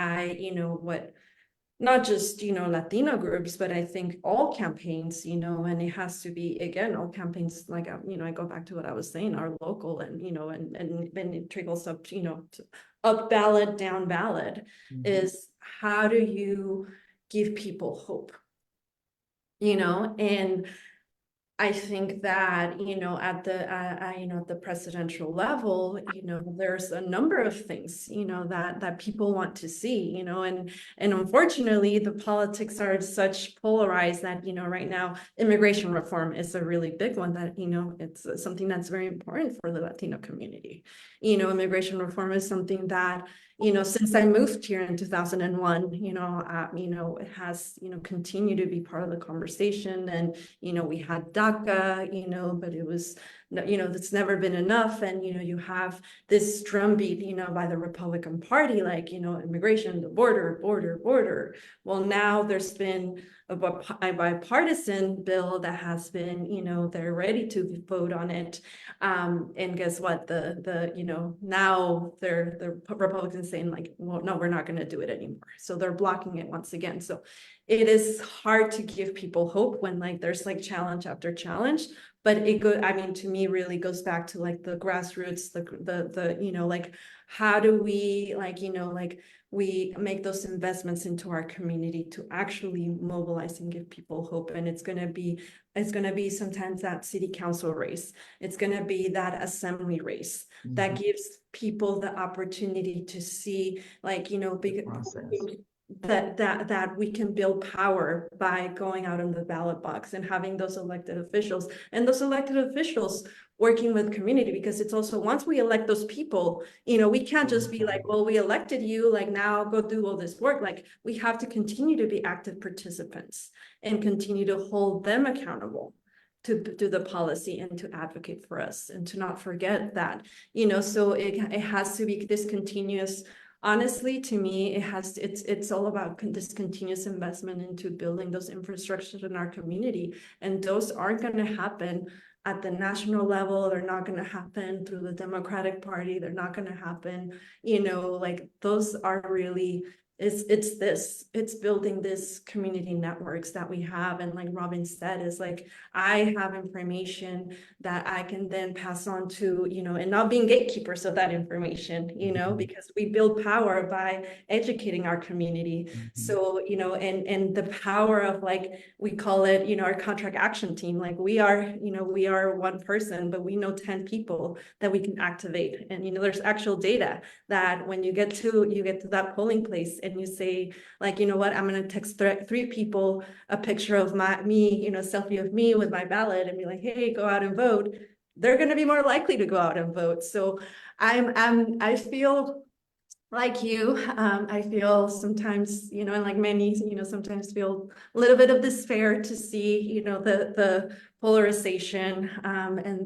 not just, Latino groups, but I think all campaigns, and it has to be, again, all campaigns, like, I go back to what I was saying, are local, and, and then it trickles up, to up ballot, down ballot, is how do you give people hope? And I think that, at the presidential level, there's a number of things, that people want to see, and unfortunately, the politics are such polarized that, right now, immigration reform is a really big one that, it's something that's very important for the Latino community. Immigration reform is something that, since I moved here in 2001, it has, continued to be part of the conversation. And, we had DACA, but it was, that's never been enough. And, you have this drumbeat, by the Republican Party, like, immigration, the border. Well, now there's been a bipartisan bill that has been, they're ready to vote on it. And guess what? Now the Republicans saying like, well, no, we're not going to do it anymore. So they're blocking it once again. So it is hard to give people hope when like there's like challenge after challenge. But to me, really goes back to like the grassroots, like how do we we make those investments into our community to actually mobilize and give people hope. And it's going to be sometimes that city council race. It's going to be that assembly race that gives people the opportunity to see, like, that we can build power by going out on the ballot box and having those elected officials, and those elected officials working with community. Because it's also, once we elect those people, we can't just be like, well, we elected you, like now go do all this work. Like we have to continue to be active participants and continue to hold them accountable to do the policy and to advocate for us, and to not forget that, so it has to be this continuous. Honestly, to me, it's all about this continuous investment into building those infrastructures in our community. And those aren't going to happen at the national level. They're not going to happen through the Democratic Party. They're not going to happen, like those are really, it's building this community networks that we have. And like Robin said, is like, I have information that I can then pass on to, and not being gatekeepers of that information, because we build power by educating our community. So, and the power of, like, we call it, our contract action team. Like we are one person, but we know 10 people that we can activate. And, there's actual data that when you get to that polling place and you say, like, you know what, I'm going to text 3 people a picture of me, selfie of me with my ballot, and be like, hey, go out and vote. They're going to be more likely to go out and vote. So I feel like you, I feel sometimes, and like many, sometimes feel a little bit of despair to see, the polarization,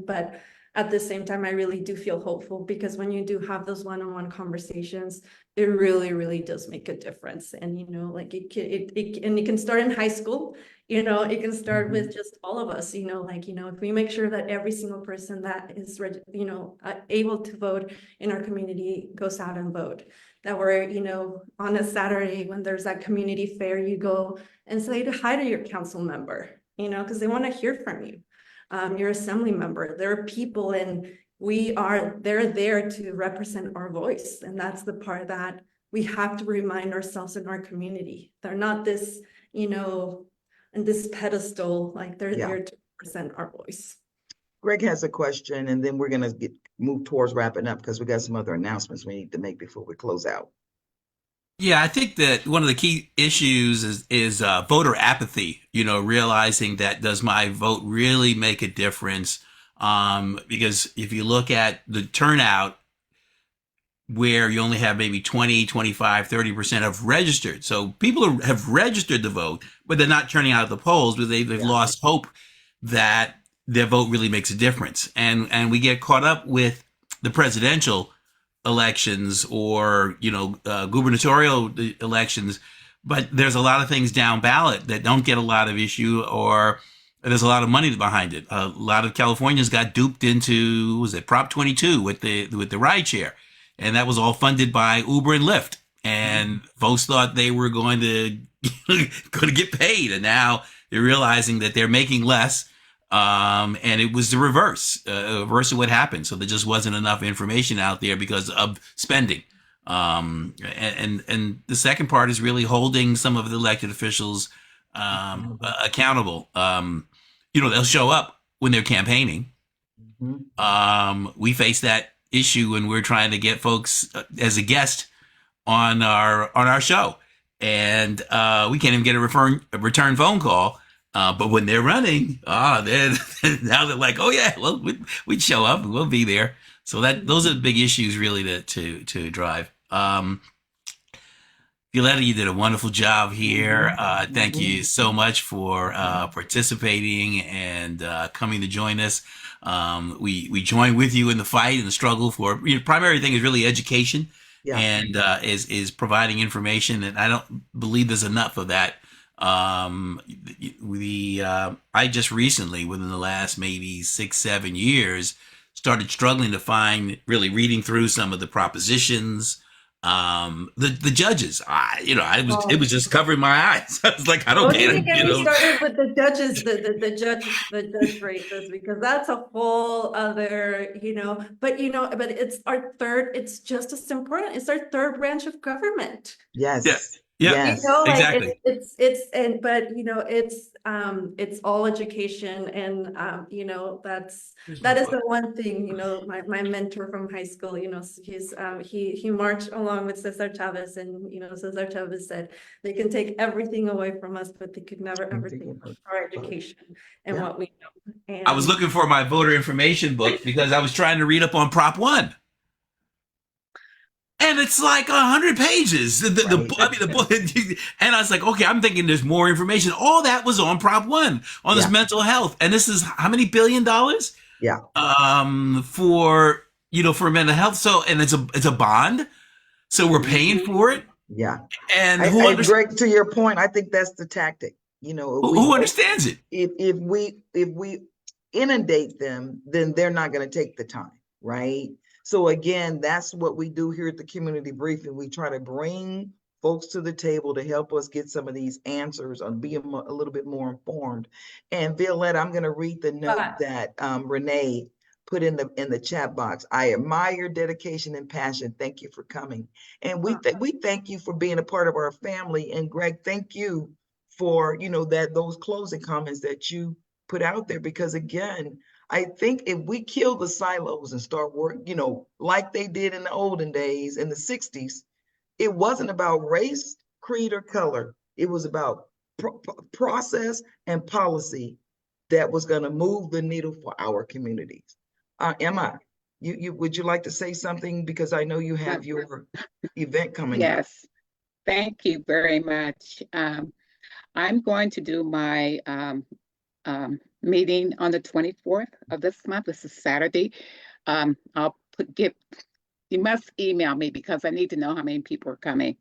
but at the same time, I really do feel hopeful, because when you do have those one-on-one conversations, it really, really does make a difference. And, like and it can start in high school, it can start with just all of us, if we make sure that every single person that is, able to vote in our community goes out and vote, that we're, on a Saturday when there's that community fair, you go and say hi to your council member, because they want to hear from you. Your assembly member, there are people, and they're there to represent our voice. And that's the part that we have to remind ourselves in our community. They're not this, in this pedestal, like they're there to represent our voice. Greg has a question, and then we're going to move towards wrapping up because we got some other announcements we need to make before we close out. Yeah, I think that one of the key issues is voter apathy. You know, realizing that does my vote really make a difference? Because if you look at the turnout, where you only have maybe 20, 25, 30% of registered. So people have registered to vote, but they're not turning out at the polls because they've lost hope that their vote really makes a difference. And we get caught up with the presidential elections or, gubernatorial elections, but there's a lot of things down ballot that don't get a lot of issue, or there's a lot of money behind it. A lot of Californians got duped into, was it Prop 22 with the ride share? And that was all funded by Uber and Lyft. And folks thought they were going to get paid. And now they're realizing that they're making less. And it was the reverse of what happened. So there just wasn't enough information out there because of spending. And the second part is really holding some of the elected officials accountable. They'll show up when they're campaigning. We face that issue when we're trying to get folks as a guest on our show, and we can't even get a return phone call. But when they're running, now they're like, oh yeah, well we'd show up and we'll be there. So those are the big issues really to drive. Violeta, you did a wonderful job here. Thank you so much for participating and coming to join us. We join with you in the fight and the struggle for, primary thing is really education, and is providing information. And I don't believe there's enough of that. I just recently, within the last maybe 6-7 years, started struggling to find, really reading through some of the propositions. The judges, it was just covering my eyes. I was like, I don't get it. We started with the judges, the judge races, because that's a whole other, but it's our third. It's just as important. It's our third branch of government. Yes. Yeah, yes. Exactly. It's all education, and that is the one thing. My mentor from high school, he marched along with Cesar Chavez, and Cesar Chavez said they can take everything away from us, but they could never ever take our education and what we know. And I was looking for my voter information book because I was trying to read up on Prop 1. And it's like 100 pages. The book, and I was like, okay, I'm thinking there's more information. All that was on Prop 1 on this mental health, and this is how many $1 billion? Yeah. For mental health. So, and it's a bond, so we're paying for it. Yeah. And Greg, to your point, I think that's the tactic. Who understands it? If we inundate them, then they're not going to take the time, right? So again, that's what we do here at the community briefing. We try to bring folks to the table to help us get some of these answers and be a little bit more informed. And Violeta, I'm going to read the note that Renee put in the chat box. I admire your dedication and passion. Thank you for coming. And we thank you for being a part of our family. And Greg, thank you for those closing comments that you put out there, because again, I think if we kill the silos and start work, like they did in the olden days in the 60s, it wasn't about race, creed, or color. It was about process and policy that was going to move the needle for our communities. Emma, would you like to say something? Because I know you have your event coming up. Yes, thank you very much. I'm going to do my meeting on the 24th of this month. This is Saturday. You must email me because I need to know how many people are coming.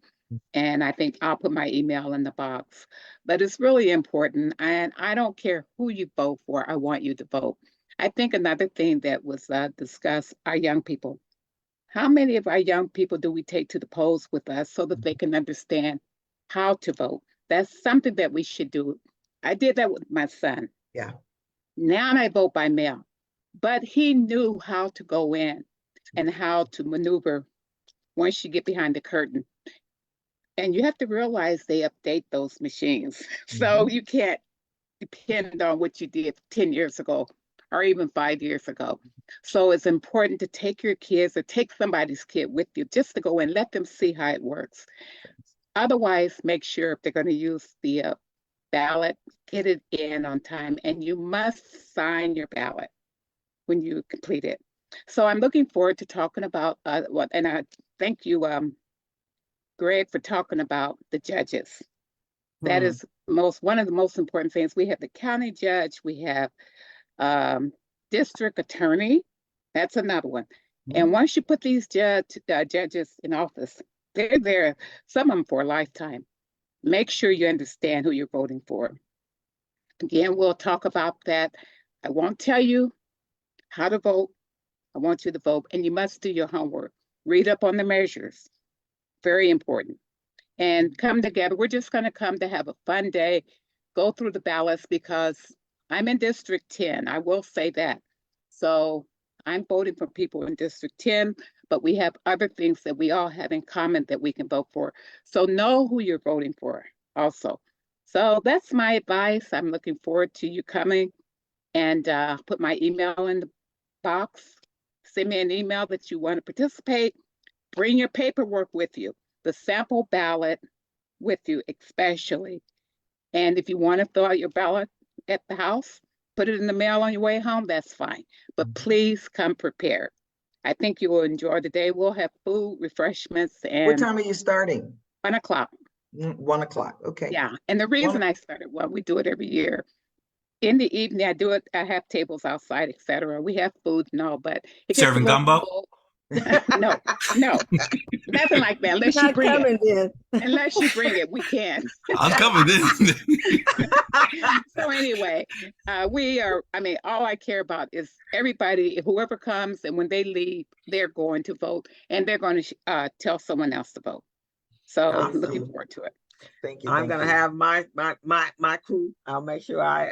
And I think I'll put my email in the box. But it's really important. And I don't care who you vote for. I want you to vote. I think another thing that was discussed are young people. How many of our young people do we take to the polls with us so that they can understand how to vote? That's something that we should do. I did that with my son. Yeah. Now I vote by mail, but he knew how to go in and how to maneuver once you get behind the curtain. And you have to realize they update those machines. So you can't depend on what you did 10 years ago or even 5 years ago. So it's important to take your kids or take somebody's kid with you just to go and let them see how it works. Otherwise, make sure if they're going to use the ballot, get it in on time, and you must sign your ballot when you complete it. So I'm looking forward to talking about and I thank you, Greg, for talking about the judges. That is one of the most important things. We have the county judge, we have district attorney. That's another one. And once you put these judges in office, they're there, some of them for a lifetime. Make sure you understand who you're voting for. Again, we'll talk about that. I won't tell you how to vote. I want you to vote, and you must do your homework. Read up on the measures. Very important. And come together. We're just going to come to have a fun day, go through the ballots, because I'm in District 10. I will say that. So I'm voting for people in District 10, but we have other things that we all have in common that we can vote for. So know who you're voting for also. So that's my advice. I'm looking forward to you coming, and put my email in the box. Send me an email that you want to participate. Bring your paperwork with you, the sample ballot with you especially. And if you want to fill out your ballot at the house, put it in the mail on your way home, that's fine. But please come prepared. I think you will enjoy the day. We'll have food, refreshments, and What time are you starting? 1 o'clock. 1 o'clock. Okay. Yeah. And the reason I started, well, we do it every year. In the evening, I have tables outside, etc. We have food and all, but it Serving gumbo? No, nothing like that. Unless you bring it. Unless you bring it, we can. I'm coming in. So anyway, all I care about is everybody, whoever comes, and when they leave, they're going to vote, and they're going to tell someone else to vote. So I'm looking forward to it. Thank you. I'm gonna have my crew. I'll make sure I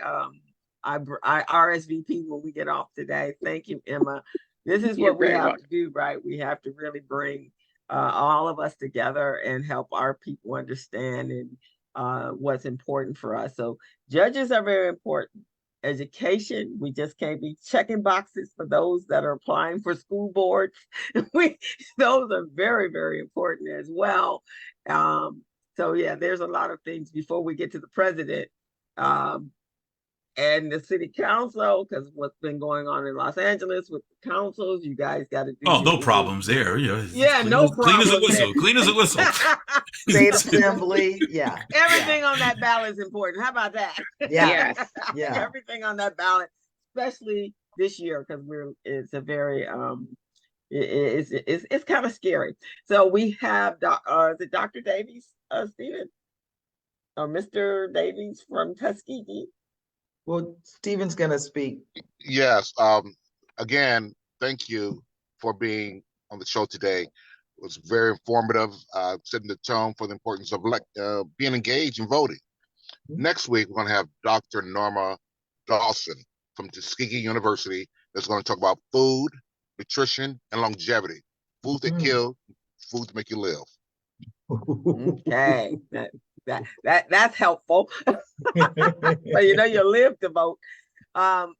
RSVP when we get off today. Thank you, Emma. This is what we have to do, right? We have to really bring all of us together and help our people understand and what's important for us. So judges are very important. Education, we just can't be checking boxes for those that are applying for school boards. Those are very, very important as well. So yeah, there's a lot of things before we get to the president. And the city council, because what's been going on in Los Angeles with the councils, you guys got to do. Oh, no problems there. Yeah, no problems. Clean as a whistle. Clean as a whistle. State assembly, yeah. Everything on that ballot is important. How about that? Yeah, yeah. Everything on that ballot, especially this year, because it's a very it's kind of scary. So we have the Dr. Davies, Stephen, or Mr. Davies from Tuskegee. Well, Stephen's going to speak. Yes. Again, thank you for being on the show today. It was very informative, setting the tone for the importance of being engaged in voting. Next week, we're going to have Dr. Norma Dawson from Tuskegee University that's going to talk about food, nutrition, and longevity. Food that kills, food to make you live. Okay. That's helpful. So you live to vote.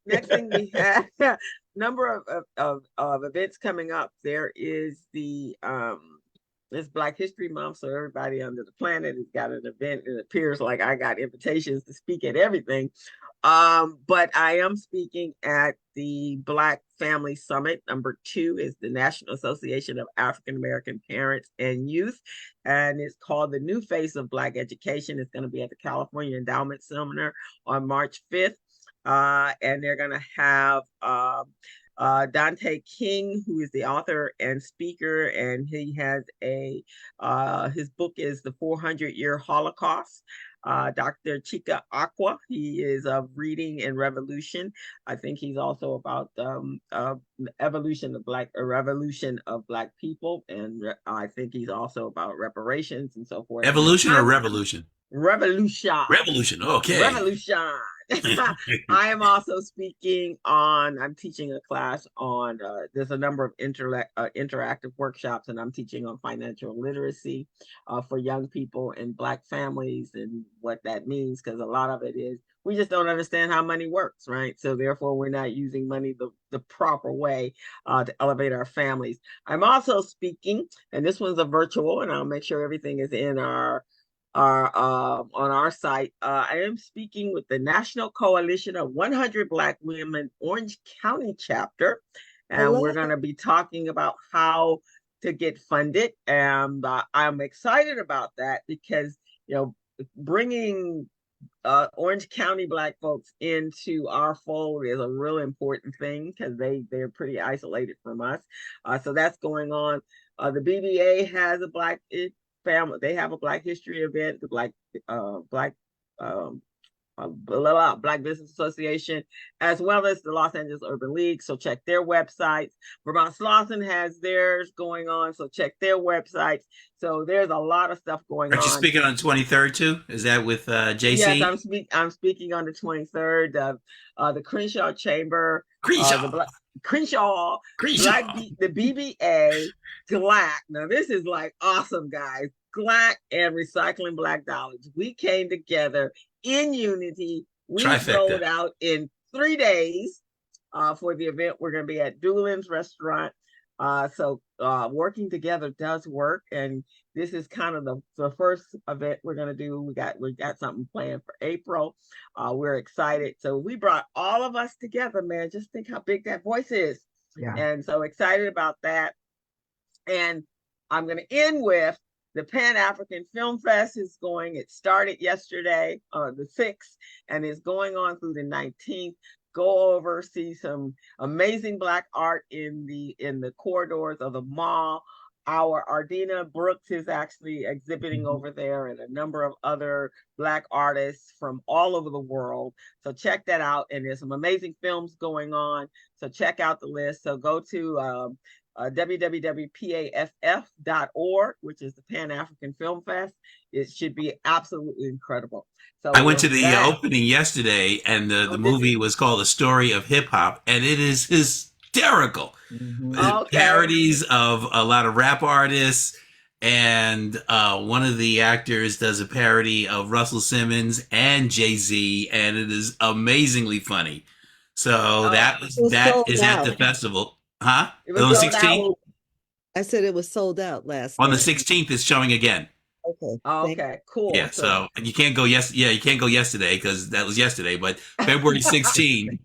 Next thing we have number of events coming up. There is it's Black History Month, so everybody under the planet has got an event. It appears like I got invitations to speak at everything. But I am speaking at the Black Family Summit. Number 2 is the National Association of African American Parents and Youth, and it's called The New Face of Black Education. It's going to be at the California Endowment Seminar on March 5th. And they're going to have Dante King, who is the author and speaker, and he has his book is The 400-Year Holocaust. Dr. Chika Aqua, he is of Reading and Revolution. I think he's also about revolution of Black people, and I think he's also about reparations and so forth. Evolution or revolution? Revolution. Revolution. Okay. Revolution. I am also speaking on, I'm teaching a class on, there's a number of interactive workshops, and I'm teaching on financial literacy for young people and Black families and what that means, because a lot of it is we just don't understand how money works, right? So therefore, we're not using money the proper way to elevate our families. I'm also speaking, and this one's a virtual, and I'll make sure everything is in our on our site. I am speaking with the National Coalition of 100 Black Women Orange County chapter, and we're going to be talking about how to get funded. And I'm excited about that because, you know, bringing Orange County Black folks into our fold is a really important thing because they're pretty isolated from us. So that's going on. The BBA has a Black family. They have a Black History event. The Black Black Business Association, as well as the Los Angeles Urban League. So check their websites. Vermont Slauson has theirs going on. So check their websites. So there's a lot of stuff going on. Aren't you speaking on 23rd too? Is that with JC? Yes, I'm speaking on the 23rd. The Crenshaw Chamber, Crenshaw, the BBA, GLAC. Now this is like awesome, guys. GLAC and Recycling Black Dollars. We came together in unity. We sold out in 3 days for the event. We're going to be at Doolin's Restaurant. So working together does work, and this is kind of the first event we're going to do. We got something planned for April. We're excited. So we brought all of us together, man. Just think how big that voice is. Yeah. And so excited about that. And I'm going to end with the Pan-African Film Fest it started yesterday, the 6th, and is going on through the 19th. Go over, see some amazing Black art in the corridors of the mall. Our Ardina Brooks is actually exhibiting over there, and a number of other Black artists from all over the world. So check that out. And there's some amazing films going on. So check out the list. So go to www.paff.org, which is the Pan-African Film Fest. It should be absolutely incredible. So I went to the opening yesterday, and the movie was called A Story of Hip Hop, and it is hysterical. Parodies of a lot of rap artists, and one of the actors does a parody of Russell Simmons and Jay-Z, and it is amazingly funny. So that is at the festival. Huh? On the 16th? I said it was sold out last On night. the 16th, it's showing again. Okay. Okay, cool. Yeah, so you can't go you can't go yesterday because that was yesterday, but February 16,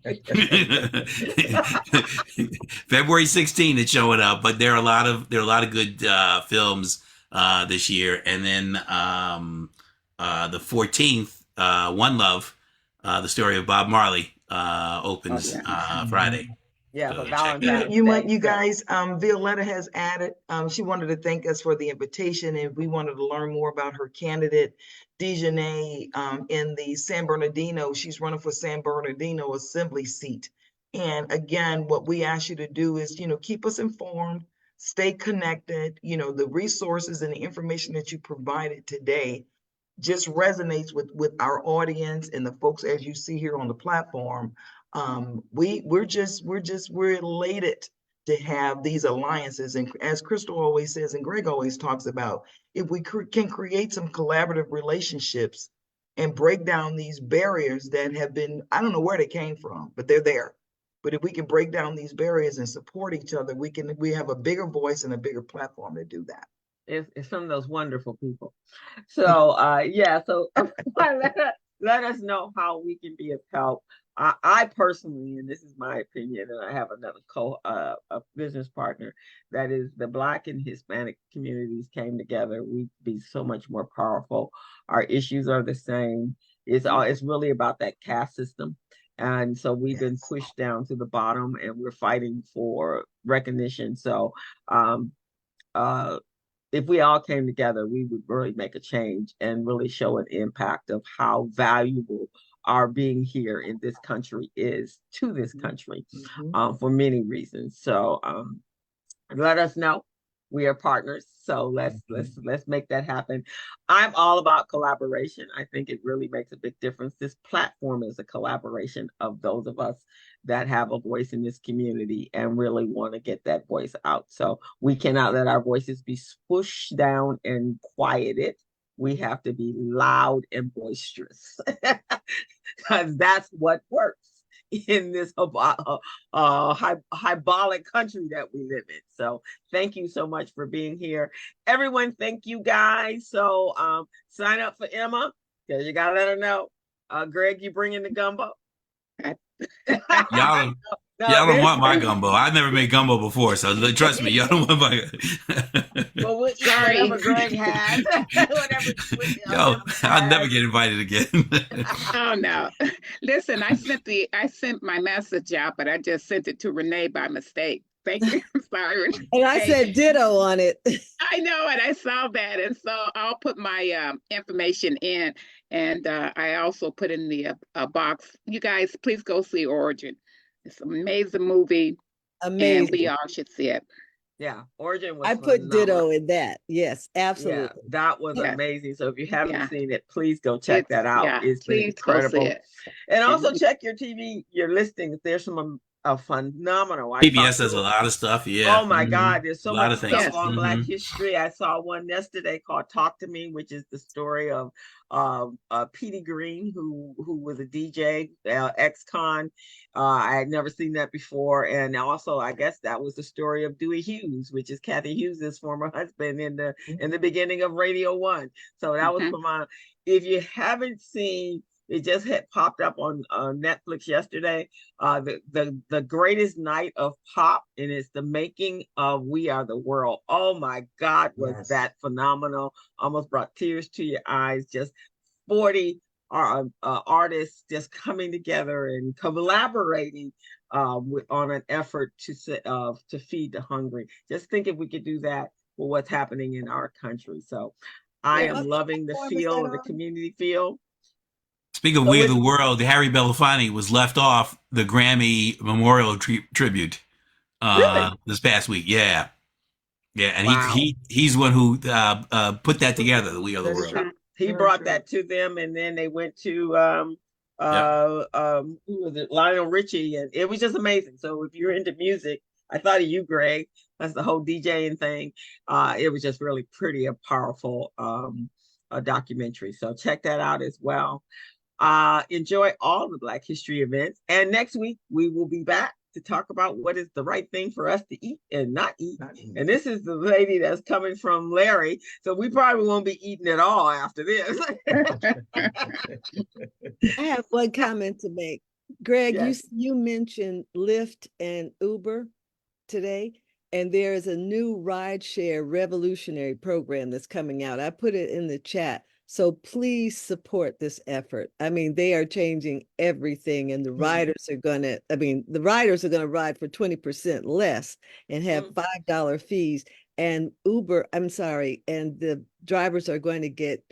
February 16 it's showing up, but there are a lot of good films this year. And then the 14th, One Love, the story of Bob Marley, opens Friday. Yeah, so you guys, Violeta has added, she wanted to thank us for the invitation, and we wanted to learn more about her candidate, Dejanay, in the San Bernardino. She's running for San Bernardino Assembly seat. And again, what we ask you to do is, keep us informed, stay connected. The resources and the information that you provided today just resonates with our audience and the folks, as you see here on the platform. We're elated to have these alliances, and as Crystal always says and Greg always talks about, if we can create some collaborative relationships and break down these barriers that have been, I don't know where they came from, but they're there. But if we can break down these barriers and support each other, we have a bigger voice and a bigger platform to do that. It's some of those wonderful people. So so let us know how we can be of help. I personally, and this is my opinion, and I have another a business partner, that is, the Black and Hispanic communities came together, we'd be so much more powerful. Our issues are the same. It's really about that caste system. And so we've been pushed down to the bottom, and we're fighting for recognition. So if we all came together, we would really make a change and really show an impact of how valuable our being here in this country is to this country, for many reasons. So let us know. We are partners, so let's make that happen. I'm all about collaboration. I think it really makes a big difference. This platform is a collaboration of those of us that have a voice in this community and really want to get that voice out. So we cannot let our voices be pushed down and quieted. We have to be loud and boisterous. because that's what works in this hyperbolic country that we live in. So thank you so much for being here. Everyone, thank you guys. So sign up for Emma, because you gotta let her know. Greg, you bring in the gumbo? Y'all, y'all don't want my gumbo. I've never made gumbo before, so trust me, y'all don't want my. Well, we'll eat Sorry. whatever Greg has. Yo, I'll never get invited again. Oh no. Listen, I sent my message out, but I just sent it to Renee by mistake. Thank you. I'm sorry. And I Renee. said ditto on it. I know it. I saw that. And so I'll put my information in. And I also put in the box. You guys, please go see Origin. It's an amazing movie. And we Amazing. all should see it. Yeah, Origin was I put phenomenal. ditto in that. Yes, absolutely. Yeah, that was Yes. amazing. So if you haven't Yeah. seen it, please go check that out. Yeah, It's been please go see incredible. it. And also check your TV, your listings. There's some phenomenal. PBS has a lot of stuff. Yeah. Oh my God, there's so A lot much of things. stuff on Black Mhm. history. I saw one yesterday called "Talk to Me," which is the story of Petey Green, who was a DJ, ex-con. I had never seen that before, and also I guess that was the story of Dewey Hughes, which is Kathy Hughes' former husband in the beginning of Radio One. So that was phenomenal. If you haven't seen, it just had popped up on Netflix yesterday. The greatest night of pop, and it's the making of We Are the World. Oh my God, was that phenomenal? Almost brought tears to your eyes. Just 40 artists just coming together and collaborating on an effort to feed the hungry. Just think if we could do that for what's happening in our country. So I am loving the feel of the community feel. Speaking of We Are the World, Harry Belafonte was left off the Grammy Memorial tribute this past week. Yeah, and Wow. he's one who put that together. The We Are the World. He brought that to them, and then they went to who was it? Lionel Richie, and it was just amazing. So if you're into music, I thought of you, Greg. That's the whole DJing thing. It was just really pretty, a powerful documentary. So check that out as well. Enjoy all the Black History events. And next week, we will be back to talk about what is the right thing for us to eat and not eat. And this is the lady that's coming from Larry. So we probably won't be eating at all after this. I have one comment to make. Greg, Yes. you mentioned Lyft and Uber today, and there is a new rideshare revolutionary program that's coming out. I put it in the chat. So please support this effort. I mean, they are changing everything, and the riders are going to ride for 20% less and have $5 fees. And and the drivers are going to get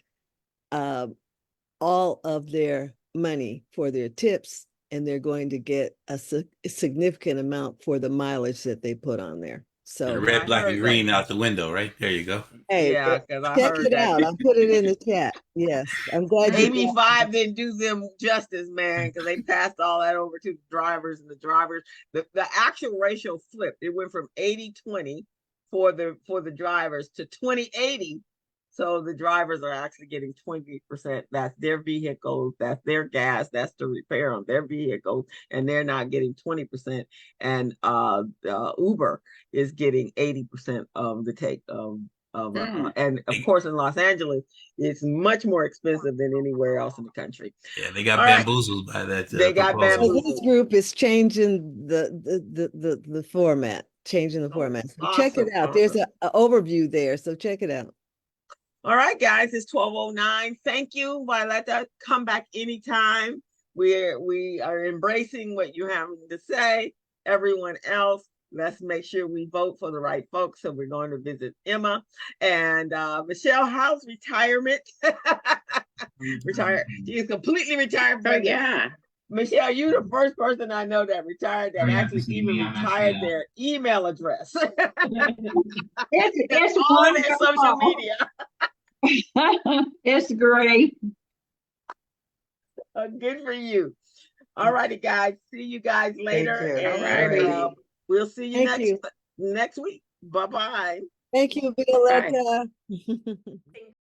all of their money for their tips, and they're going to get a significant amount for the mileage that they put on there. So And red, black, and green out the window, right? There you go. hey, Yeah, because I check heard it that. out. I put it in the chat. Yes, I'm glad you. AB5 didn't do them justice, man, because they passed all that over to the drivers, and the actual ratio flipped. It went from 80-20 for the drivers to 20-80. So the drivers are actually getting 20%. That's their vehicles, that's their gas, that's the repair on their vehicles, and they're not getting 20%. And Uber is getting 80% of the take and of course in Los Angeles, it's much more expensive than anywhere else in the country. Yeah, they got bamboozled by that. They got proposal. bamboozled. So this group is changing the format, changing the format. So check it out. There's an overview there, so check it out. All right, guys, it's 12:09. Thank you, Violeta. Come back anytime. We are embracing what you're having to say. Everyone else, let's make sure we vote for the right folks. So we're going to visit Emma and Michelle. How's retirement? Retired. She is completely retired. Oh yeah. Michelle, you're the first person I know that retired that actually even retired their email address. It's all their social media. It's great. Good for you. All righty, guys. See you guys later. And we'll see you next week. Bye-bye. Thank you, Violeta.